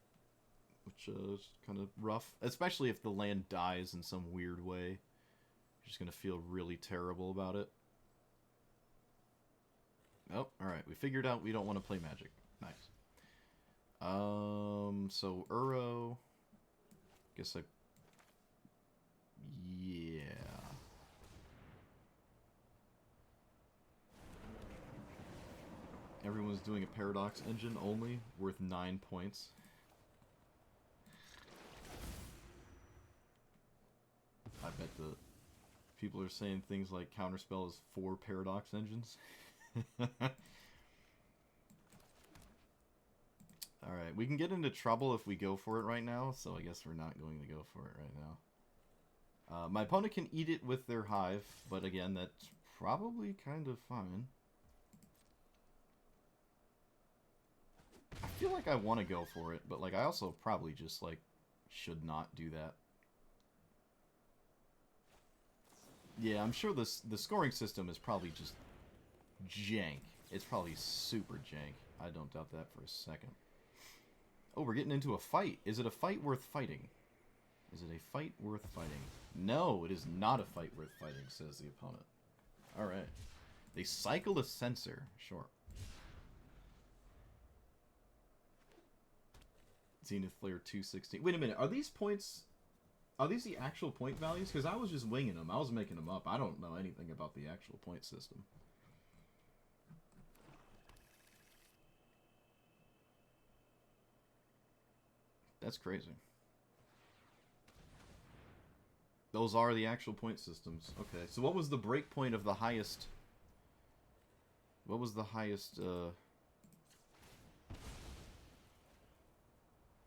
is kind of rough. Especially if the land dies in some weird way. You're just going to feel really terrible about it. Oh, alright, we figured out we don't want to play Magic. Nice. So Uro... Guess I... Yeah... Everyone's doing a Paradox engine only, worth 9 points. I bet the people are saying things like Counterspell is 4 Paradox engines. Alright, we can get into trouble if we go for it right now, so I guess we're not going to go for it right now. My opponent can eat it with their Hive, but again, that's probably kind of fine. I feel like I want to go for it, but like I also probably just like should not do that. Yeah, I'm sure the scoring system is probably just jank. It's probably super jank. I don't doubt that for a second. Oh, we're getting into a fight. Is it a fight worth fighting? Is it a fight worth fighting? No, it is not a fight worth fighting, says the opponent. Alright. They cycle a sensor. Sure. Zenith Flare 216. Wait a minute, are these points... Are these the actual point values? Because I was just winging them. I was making them up. I don't know anything about the actual point system. That's crazy. Those are the actual point systems. Okay, so what was the break point of the highest... What was the highest,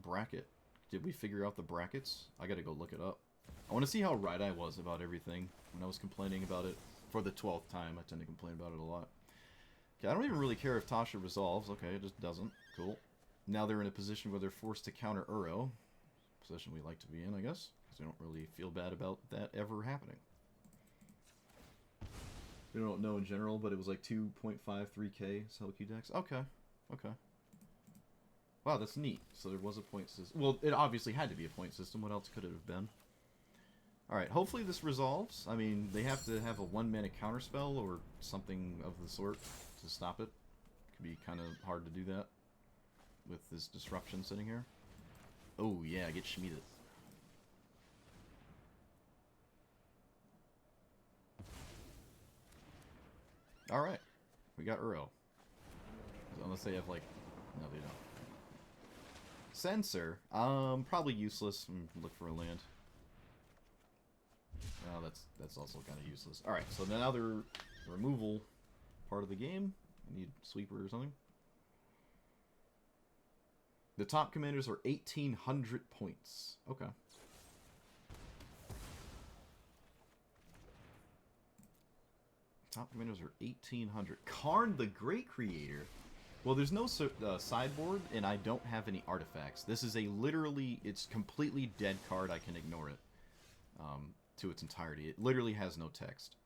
bracket? Did we figure out the brackets? I gotta go look it up. I want to see how right I was about everything when I was complaining about it for the 12th time. I tend to complain about it a lot. Okay, I don't even really care if Tasha resolves. Okay, it just doesn't. Cool. Now they're in a position where they're forced to counter Uro. Position we like to be in, I guess. Because we don't really feel bad about that ever happening. We don't know in general, but it was like 2.53k Selkie Dex. Okay. Okay. Wow, that's neat. So there was a point system. Well, it obviously had to be a point system. What else could it have been? Alright, hopefully this resolves. I mean, they have to have a 1-mana counterspell or something of the sort to stop it. Could be kind of hard to do that with this disruption sitting here. Oh, yeah, get Schmieded. Alright, we got Uro. Unless they have, like... No, they don't. Sensor, probably useless. Look for a land. Oh, that's also kind of useless. All right, so now the removal part of the game. I need sweeper or something. The top commanders are 1,800 points. Okay. Top commanders are 1,800. Karn, the Great Creator. Well, there's no sideboard, and I don't have any artifacts. This is a literally, it's completely dead card. I can ignore it to its entirety. It literally has no text.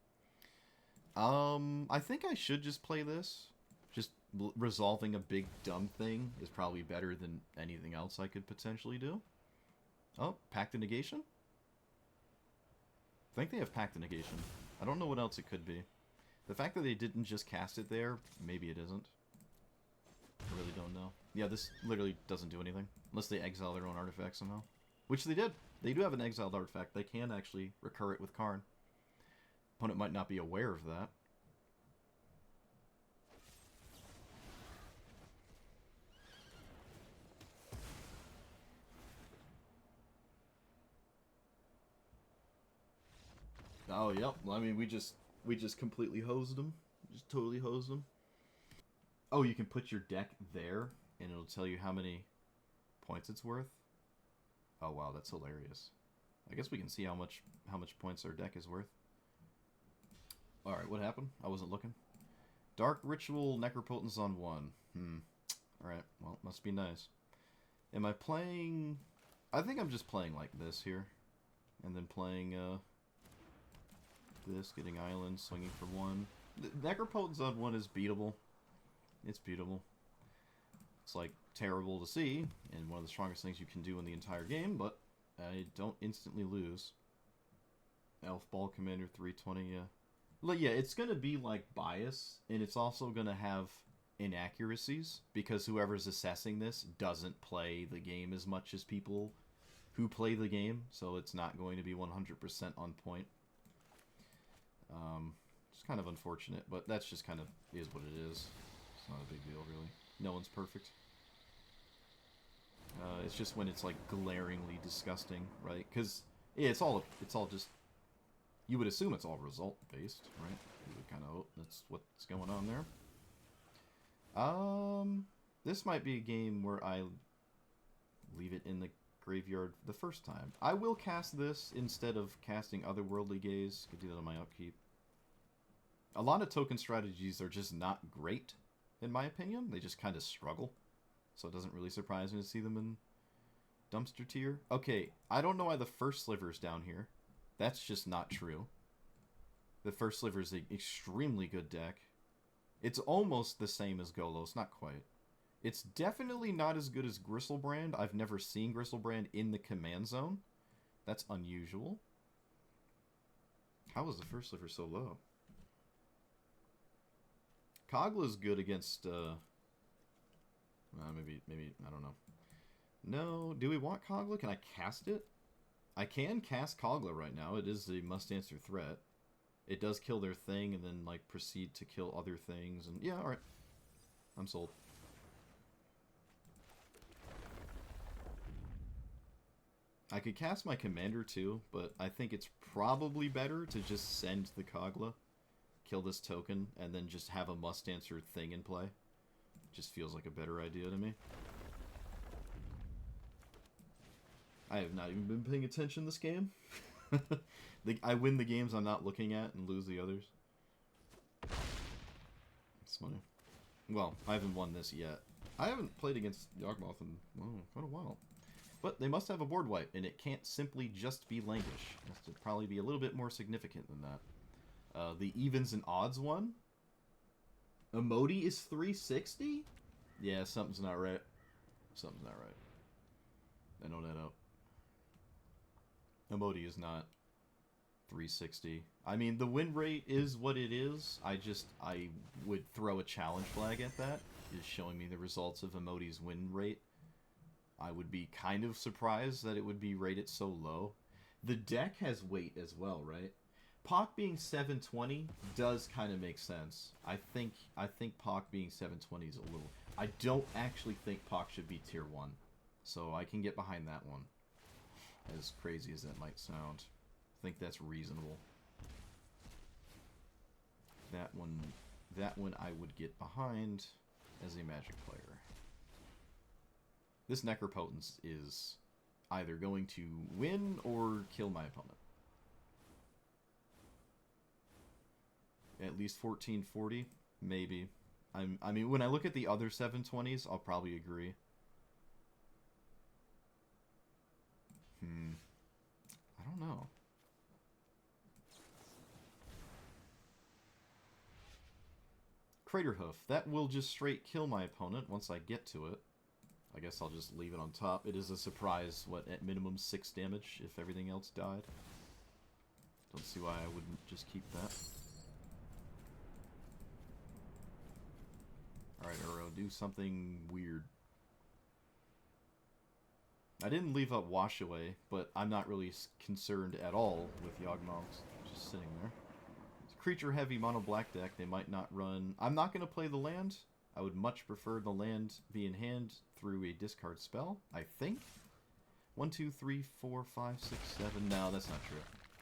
I think I should just play this. Just resolving a big dumb thing is probably better than anything else I could potentially do. Oh, Pact of Negation? I think they have Pact of Negation. I don't know what else it could be. The fact that they didn't just cast it there, maybe it isn't. I really don't know. Yeah, this literally doesn't do anything. Unless they exile their own artifact somehow. Which they did. They do have an exiled artifact. They can actually recur it with Karn. Opponent might not be aware of that. Oh, yep. Well, I mean, we just completely hosed them. Just totally hosed them. Oh, you can put your deck there, and it'll tell you how many points it's worth. Oh wow, that's hilarious. I guess we can see how much points our deck is worth. All right, what happened? I wasn't looking. Dark Ritual Necropotence on 1. All right, well, must be nice. Am I playing? I think I'm just playing like this here, and then playing this, getting island, swinging for 1. Necropotence on 1 is beatable. It's beatable. It's like terrible to see, and one of the strongest things you can do in the entire game, but I don't instantly lose. Elf Ball Commander 320, yeah. Well, yeah, it's going to be like bias, and it's also going to have inaccuracies, because whoever's assessing this doesn't play the game as much as people who play the game, so it's not going to be 100% on point. It's kind of unfortunate, but that's just kind of is what it is. It's not a big deal, really. No one's perfect. It's just when it's like glaringly disgusting, right? Because yeah, it's all just. You would assume it's all result based, right? You would kind of hope that's what's going on there. This might be a game where I leave it in the graveyard the first time. I will cast this instead of casting Otherworldly Gaze. Could do that on my upkeep. A lot of token strategies are just not great, in my opinion. They just kind of struggle. So it doesn't really surprise me to see them in dumpster tier. Okay, I don't know why the first sliver's down here. That's just not true. The first sliver is an extremely good deck. It's almost the same as Golos, not quite. It's definitely not as good as Gristlebrand. I've never seen Gristlebrand in the command zone. That's unusual. How is the first sliver so low? Kogla's good against, maybe, I don't know. No, do we want Kogla? Can I cast it? I can cast Kogla right now. It is a must-answer threat. It does kill their thing and then, like, proceed to kill other things. And yeah, alright. I'm sold. I could cast my commander too, but I think it's probably better to just send the Kogla, kill this token, and then just have a must-answer thing in play. Just feels like a better idea to me. I have not even been paying attention this game. I win the games I'm not looking at and lose the others. It's funny. Well, I haven't won this yet. I haven't played against Yawgmoth in quite a while. But they must have a board wipe, and it can't simply just be Languish. It has to probably be a little bit more significant than that. The evens and odds one? Emoti is 360? Yeah, something's not right. Something's not right. I know that out. Emoti is not 360. I mean, the win rate is what it is. I would throw a challenge flag at that. Is showing me the results of Emoti's win rate. I would be kind of surprised that it would be rated so low. The deck has weight as well, right? Pock being 720 does kind of make sense. I think Pock being 720 is a little... I don't actually think Pock should be tier 1. So I can get behind that one. As crazy as that might sound. think that's reasonable. That one I would get behind as a Magic player. This Necropotence is either going to win or kill my opponent. At least 1440, maybe. I mean, when I look at the other 720s, I'll probably agree. I don't know. Craterhoof. That will just straight kill my opponent once I get to it. I guess I'll just leave it on top. It is a surprise, what, at minimum 6 damage if everything else died. Don't see why I wouldn't just keep that. Alright, Uro, do something weird. I didn't leave up Wash Away, but I'm not really concerned at all with Yawgmoths just sitting there. It's a creature-heavy mono-black deck. They might not run... I'm not going to play the land. I would much prefer the land be in hand through a discard spell, I think. 1, 2, 3, 4, 5, 6, 7... No, that's not true.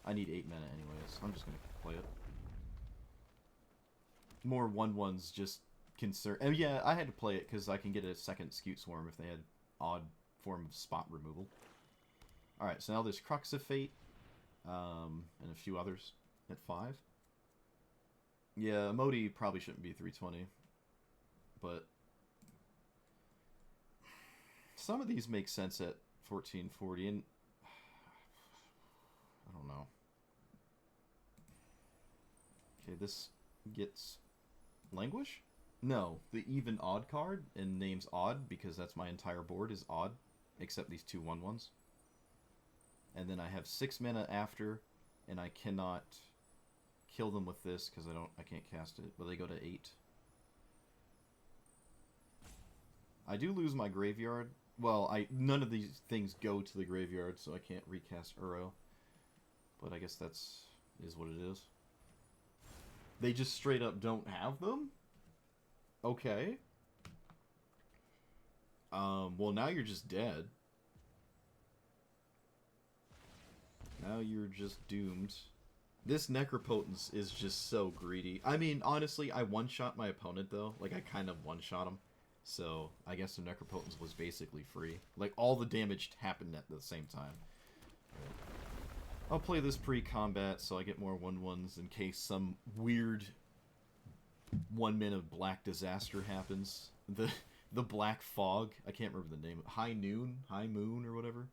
I need 8 mana anyways. I'm just going to play it. More 1/1s just concern... Oh, yeah, I had to play it because I can get a second Scute Swarm if they had odd form of spot removal. Alright, so now there's Crux of Fate, and a few others at 5. Yeah, Modi probably shouldn't be 320, but some of these make sense at 1440, and I don't know. Okay, this gets Languish? No, the even odd card, and name's odd because that's my entire board is odd, except these 2 1/1s. And then I have 6 mana after, and I cannot kill them with this because I can't cast it, but they go to 8. I do lose my graveyard. Well, none of these things go to the graveyard, so I can't recast Uro. But I guess is what it is. They just straight up don't have them? Okay. Well, now you're just dead. Now you're just doomed. This Necropotence is just so greedy. I mean, honestly, I one-shot my opponent, though. Like, I kind of one-shot him. So, I guess the Necropotence was basically free. Like, all the damage happened at the same time. Right. I'll play this pre-combat so I get more 1/1s in case some weird 1-mana black disaster happens. The Black Fog. I can't remember the name. High Moon, or whatever.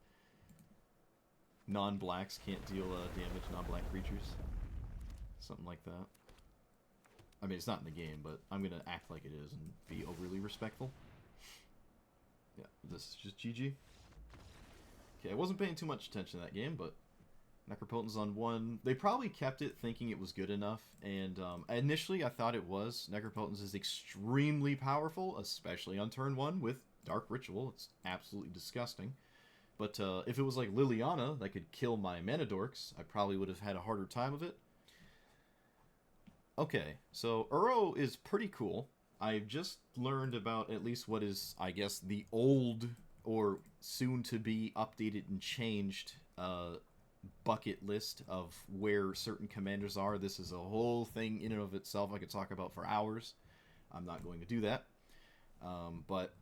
Non-blacks can't deal damage, non-black creatures. Something like that. I mean, it's not in the game, but I'm going to act like it is and be overly respectful. Yeah, this is just GG. Okay, I wasn't paying too much attention to that game, but Necropotence on 1. They probably kept it thinking it was good enough, and initially I thought it was. Necropotence is extremely powerful, especially on turn 1 with Dark Ritual. It's absolutely disgusting. But if it was like Liliana that could kill my mana dorks, I probably would have had a harder time of it. Okay, so Uro is pretty cool. I've just learned about at least what is, I guess, the old or soon-to-be updated and changed bucket list of where certain commanders are. This is a whole thing in and of itself I could talk about for hours. I'm not going to do that. But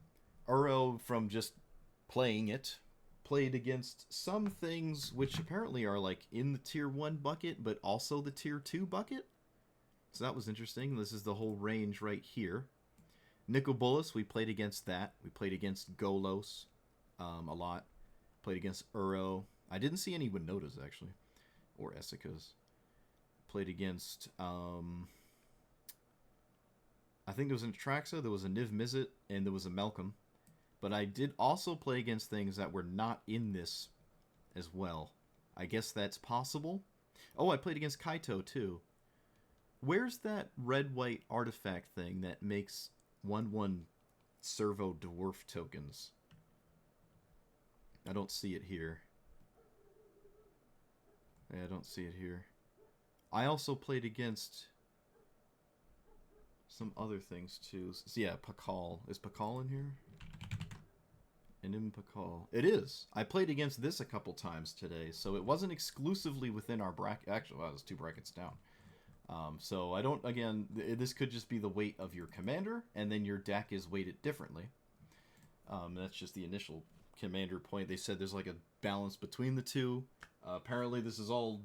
Uro, from just playing it, played against some things which apparently are like in the tier 1 bucket, but also the tier 2 bucket. So that was interesting. This is the whole range right here. Nicol Bolas, we played against that. We played against Golos a lot. Played against Uro. I didn't see any Winotas, actually. Or Essicas. Played against... I think there was an Atraxa, there was a Niv Mizzet, and there was a Malcolm. But I did also play against things that were not in this as well. I guess that's possible. Oh, I played against Kaito, too. Where's that red-white artifact thing that makes 1/1 servo dwarf tokens? I don't see it here. Yeah, I don't see it here. I also played against some other things, too. So, yeah, Pakal. Is Pakal in here? Inimpakal. It is. I played against this a couple times today, so it wasn't exclusively within our bracket. Actually, well, it was 2 brackets down. So I don't, again, this could just be the weight of your commander, and then your deck is weighted differently. That's just the initial commander point. They said there's like a balance between the two. Apparently this is all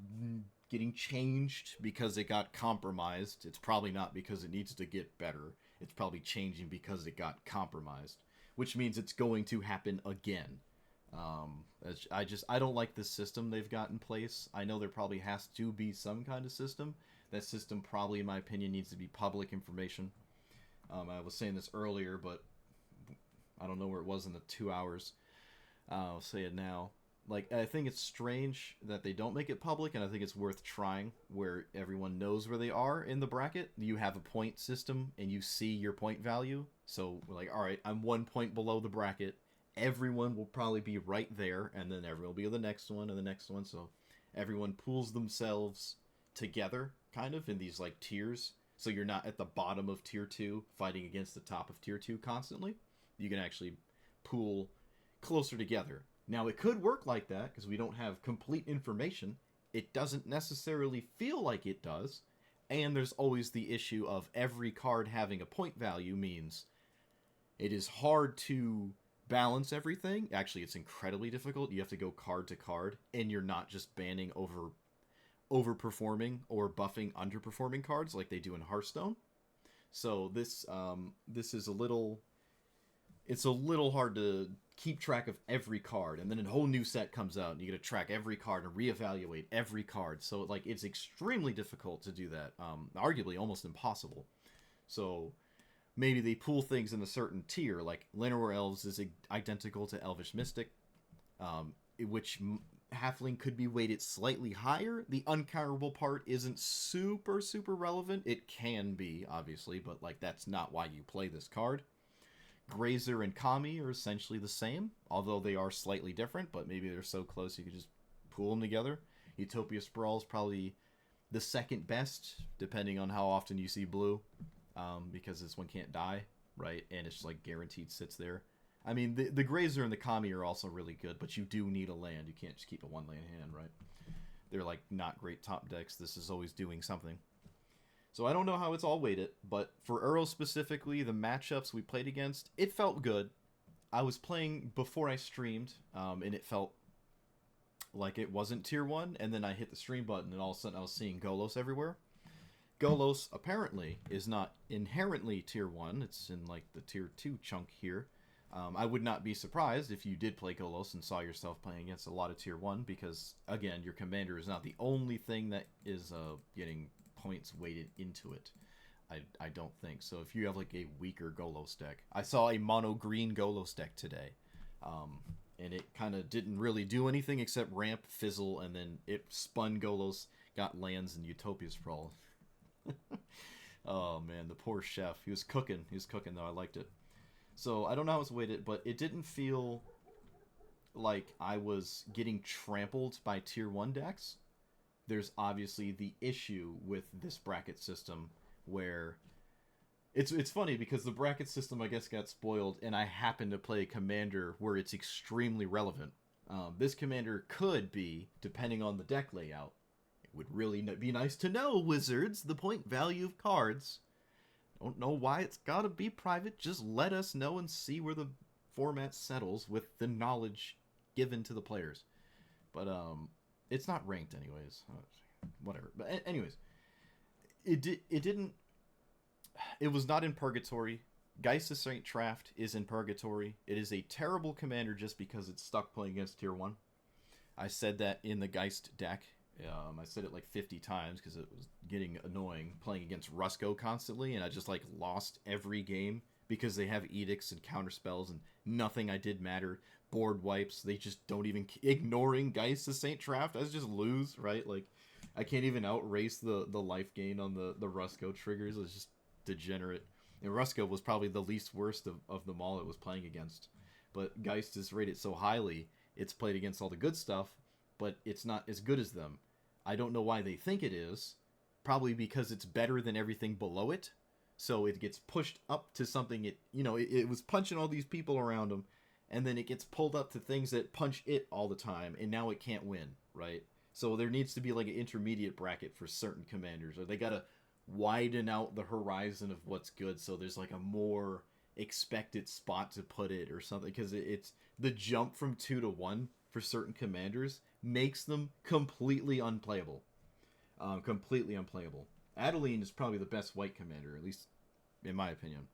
getting changed because it got compromised. It's probably not because it needs to get better. It's probably changing because it got compromised, which means it's going to happen again. I don't like the system they've got in place. I know there probably has to be some kind of system. That system probably, in my opinion, needs to be public information. I was saying this earlier, but I don't know where it was in the 2 hours. I'll say it now. Like, I think it's strange that they don't make it public, and I think it's worth trying, where everyone knows where they are in the bracket. You have a point system, and you see your point value. So, we're like, alright, I'm 1 point below the bracket. Everyone will probably be right there, and then everyone will be the next one, and the next one. So, everyone pools themselves together, kind of, in these, like, tiers. So you're not at the bottom of tier 2, fighting against the top of tier 2 constantly. You can actually pool closer together. Now, it could work like that, because we don't have complete information. It doesn't necessarily feel like it does. And there's always the issue of every card having a point value means it is hard to balance everything. Actually, it's incredibly difficult. You have to go card to card, and you're not just banning overperforming or buffing underperforming cards like they do in Hearthstone. So this is a little hard to keep track of every card, and then a whole new set comes out and you got to track every card and reevaluate every card. So like it's extremely difficult to do that, arguably almost impossible. So maybe they pool things in a certain tier, like Llanowar Elves is identical to Elvish Mystic, which Halfling could be weighted slightly higher. The uncounterable part isn't super relevant. It can be, obviously, but like that's not why you play this card. Grazer and Kami are essentially the same, although they are slightly different, but maybe they're so close you could just pool them together. Utopia Sprawl is probably the second best, depending on how often you see blue, because this one can't die, right? And it's just like guaranteed sits there. I mean, the Grazer and the Kami are also really good, but you do need a land. You can't just keep a 1-land hand, right? They're like not great top decks. This is always doing something. So I don't know how it's all weighted, but for Uro specifically, the matchups we played against, it felt good. I was playing before I streamed, and it felt like it wasn't tier 1, and then I hit the stream button, and all of a sudden I was seeing Golos everywhere. Golos, apparently, is not inherently tier 1. It's in, like, the tier 2 chunk here. I would not be surprised if you did play Golos and saw yourself playing against a lot of tier 1, because, again, your commander is not the only thing that is getting points weighted into it. I don't think. So if you have like a weaker Golos deck. I saw a mono green Golos deck today. And it kind of didn't really do anything except ramp, fizzle, and then it spun Golos, got lands, and Utopia Sprawl. Oh man, the poor chef. He was cooking though. I liked it. So I don't know how it's weighted, but it didn't feel like I was getting trampled by tier 1 decks. There's obviously the issue with this bracket system where it's funny because the bracket system I guess got spoiled, and I happen to play a commander where it's extremely relevant. This commander could be, depending on the deck layout, it would really be nice to know, Wizards, the point value of cards. Don't know why it's gotta be private, just let us know and see where the format settles with the knowledge given to the players. But it's not ranked anyways. Whatever. But anyways, it was not in Purgatory. Geist of St. Traft is in Purgatory. It is a terrible commander just because it's stuck playing against tier 1. I said that in the Geist deck. I said it like 50 times because it was getting annoying playing against Rusko constantly, and I just like lost every game because they have edicts and counterspells and nothing I did mattered. Board wipes, they just don't even ignoring Geist of St. Traft. I just lose, right? Like I can't even outrace the life gain on the Rusko triggers. It's just degenerate. And Rusko was probably the least worst of them all it was playing against. But Geist is rated so highly, it's played against all the good stuff, but it's not as good as them. I don't know why they think it is. Probably because it's better than everything below it. So it gets pushed up to something it was punching all these people around him, and then it gets pulled up to things that punch it all the time, and now it can't win, right? So there needs to be like an intermediate bracket for certain commanders, or they gotta widen out the horizon of what's good, so there's like a more expected spot to put it or something, because it's the jump from 2 to 1 for certain commanders makes them completely unplayable. Completely unplayable. Adeline is probably the best white commander, at least in my opinion.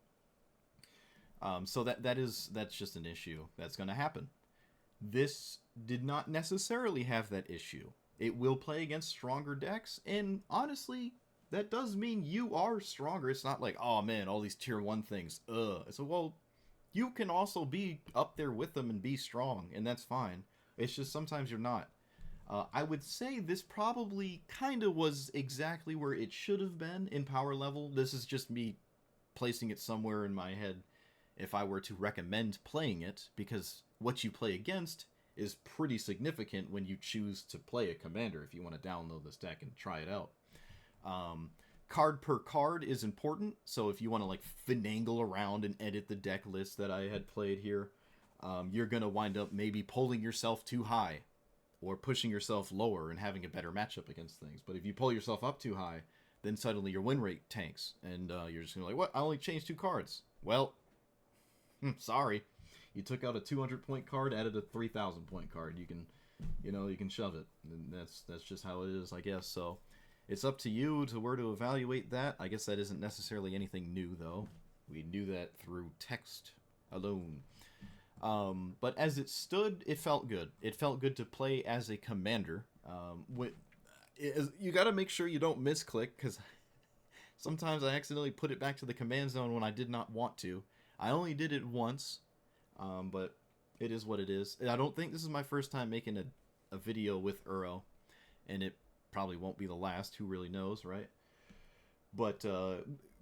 So that's just an issue that's going to happen. This did not necessarily have that issue. It will play against stronger decks, and honestly, that does mean you are stronger. It's not like, oh man, all these tier 1 things, So, well, you can also be up there with them and be strong, and that's fine. It's just sometimes you're not. I would say this probably kind of was exactly where it should have been in power level. This is just me placing it somewhere in my head if I were to recommend playing it, because what you play against is pretty significant when you choose to play a commander if you want to download this deck and try it out. Card per card is important, so if you want to like finagle around and edit the deck list that I had played here, you're going to wind up maybe pulling yourself too high or pushing yourself lower and having a better matchup against things. But if you pull yourself up too high, then suddenly your win rate tanks, and you're just going to be like, what? I only changed 2 cards. Well, sorry. You took out a 200-point card, added a 3,000-point card. You can shove it. And that's just how it is, I guess. So it's up to you to where to evaluate that. I guess that isn't necessarily anything new, though. We knew that through text alone. But as it stood, it felt good. It felt good to play as a commander. You got to make sure you don't misclick, because sometimes I accidentally put it back to the command zone when I did not want to. I only did it once, but it is what it is. I don't think this is my first time making a video with Uro, and it probably won't be the last. Who really knows, right? But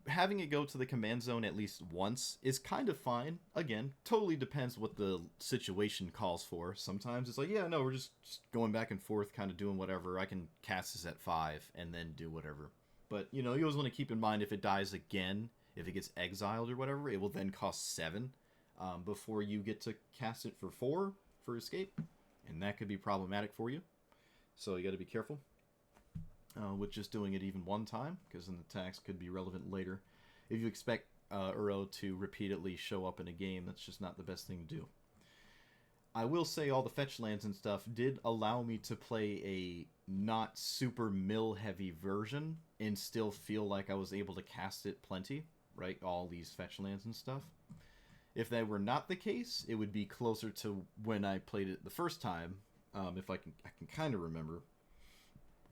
having it go to the command zone at least once is kind of fine. Again, totally depends what the situation calls for. Sometimes it's like, yeah, no, we're just going back and forth, kind of doing whatever. I can cast this at 5 and then do whatever. But, you always want to keep in mind, if it dies again, if it gets exiled or whatever, it will then cost 7 before you get to cast it for 4 for escape. And that could be problematic for you. So you got to be careful with just doing it even one time, because then the tax could be relevant later. If you expect Uro to repeatedly show up in a game, that's just not the best thing to do. I will say all the fetch lands and stuff did allow me to play a not super mill heavy version and still feel like I was able to cast it plenty, right? All these fetch lands and stuff. If that were not the case, it would be closer to when I played it the first time, if I can kind of remember,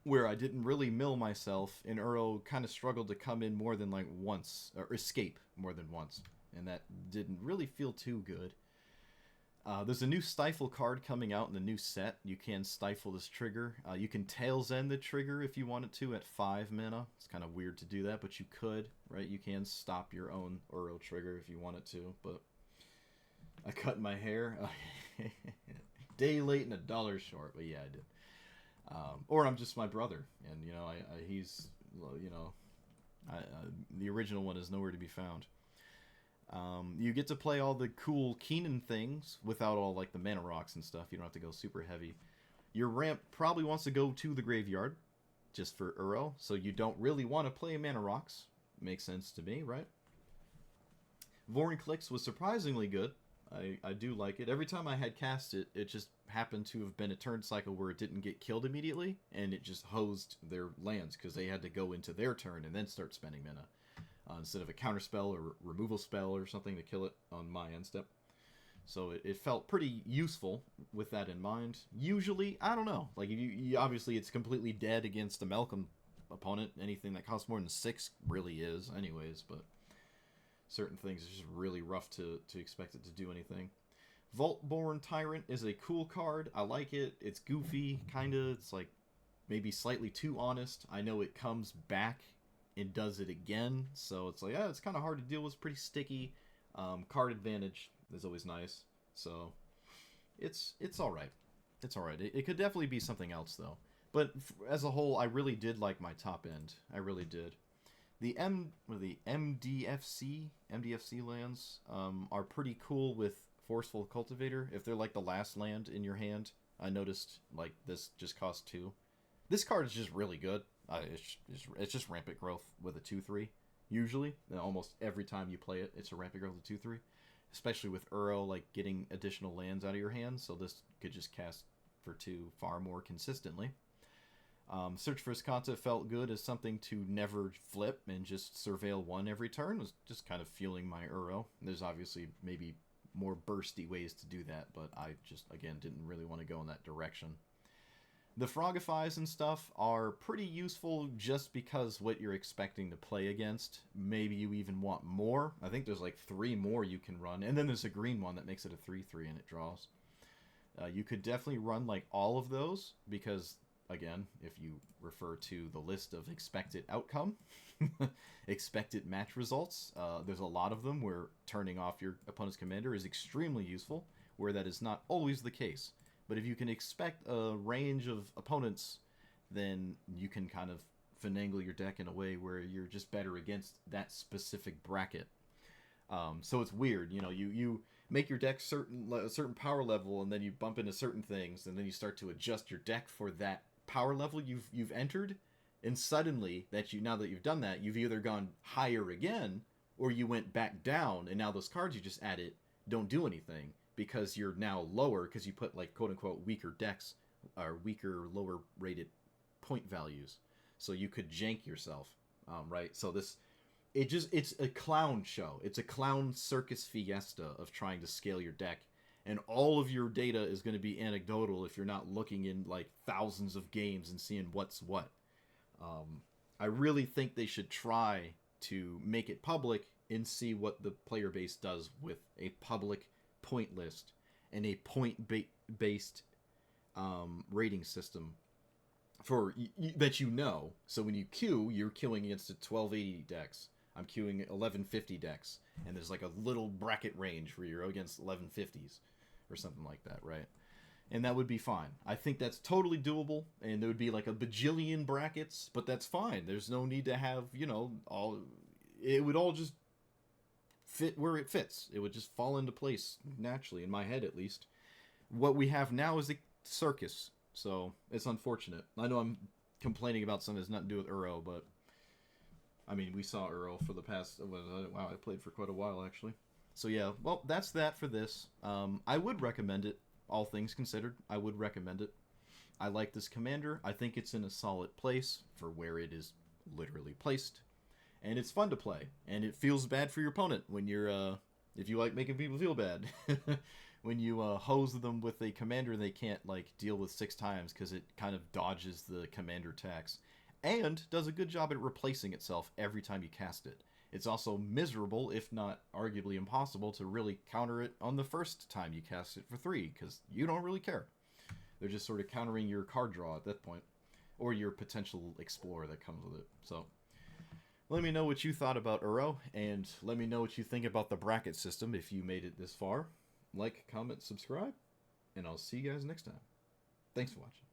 where I didn't really mill myself, and Uro kind of struggled to come in more than like once, or escape more than once, and that didn't really feel too good. There's a new Stifle card coming out in the new set. You can stifle this trigger. You can Tails End the trigger if you wanted to at 5 mana. It's kind of weird to do that, but you could, right? You can stop your own Uro trigger if you wanted to, but I cut my hair. Day late and $1 short, but yeah, I did. Or I'm just my brother, and he's, the original one is nowhere to be found. You get to play all the cool Keenan things without all like the mana rocks and stuff. You don't have to go super heavy. Your ramp probably wants to go to the graveyard, just for Uro, so you don't really want to play mana rocks. Makes sense to me, right? Vorinclex was surprisingly good. I do like it. Every time I had cast it, it just happened to have been a turn cycle where it didn't get killed immediately, and it just hosed their lands, because they had to go into their turn and then start spending mana. Instead of a counterspell or removal spell or something to kill it on my end step. So it felt pretty useful with that in mind. Usually, I don't know. Like, you obviously it's completely dead against a Malcolm opponent. Anything that costs more than 6 really is anyways, but certain things it's just really rough to expect it to do anything. Vaultborn Tyrant is a cool card. I like it. It's goofy, kinda. It's like maybe slightly too honest. I know it comes back and does it again, so it's like, it's kind of hard to deal with. It's pretty sticky. Card advantage is always nice, so it's alright. It's alright. It could definitely be something else, though. But as a whole, I really did like my top end. I really did. The MDFC lands are pretty cool with Forceful Cultivator. If they're like the last land in your hand, I noticed like this just costs 2. This card is just really good. It's just Rampant Growth with a 2/3 usually. And almost every time you play it, it's a Rampant Growth with 2/3. Especially with Uro, like getting additional lands out of your hand, so this could just cast for 2 far more consistently. Search for Escanta felt good as something to never flip and just surveil 1 every turn. Was just kind of fueling my Uro. There's obviously maybe more bursty ways to do that, but I just, again, didn't really want to go in that direction. The Frogifies and stuff are pretty useful just because what you're expecting to play against. Maybe you even want more. I think there's like 3 more you can run, and then there's a green one that makes it a 3/3 and it draws. You could definitely run like all of those because, again, if you refer to the list of expected outcome, expected match results, there's a lot of them where turning off your opponent's commander is extremely useful, where that is not always the case. But if you can expect a range of opponents, then you can kind of finagle your deck in a way where you're just better against that specific bracket. So it's weird, you know, you make your deck a certain power level, and then you bump into certain things, and then you start to adjust your deck for that power level you've entered, and suddenly now that you've done that, you've either gone higher again, or you went back down, and now those cards you just added don't do anything because you're now lower because you put like quote unquote weaker decks or weaker lower rated point values, so you could jank yourself, right? So it's a clown show. It's a clown circus fiesta of trying to scale your deck, and all of your data is going to be anecdotal if you're not looking in like thousands of games and seeing what's what. I really think they should try to make it public and see what the player base does with a public point list and a point-based rating system for that, you know. So when you queue, you're queuing against a 1280 decks. I'm queuing 1150 decks, and there's like a little bracket range where you're against 1150s or something like that, right? And that would be fine. I think that's totally doable, and there would be like a bajillion brackets, but that's fine. There's no need to have, you know, it would all just fit where it fits. It would just fall into place naturally, in my head at least. What we have now is a circus, so it's unfortunate. I know I'm complaining about something that's nothing to do with Uro, but I mean, we saw Uro for the past, wow, I played for quite a while actually. So yeah, well, that's that for this. I would recommend it, all things considered. I would recommend it. I like this commander. I think it's in a solid place for where it is literally placed. And it's fun to play, and it feels bad for your opponent when you're, if you like making people feel bad, when you hose them with a commander they can't like deal with 6 times because it kind of dodges the commander tax, and does a good job at replacing itself every time you cast it. It's also miserable, if not arguably impossible, to really counter it on the first time you cast it for 3, because you don't really care. They're just sort of countering your card draw at that point, or your potential explorer that comes with it. So let me know what you thought about Uro, and let me know what you think about the bracket system if you made it this far. Like, comment, subscribe, and I'll see you guys next time. Thanks for watching.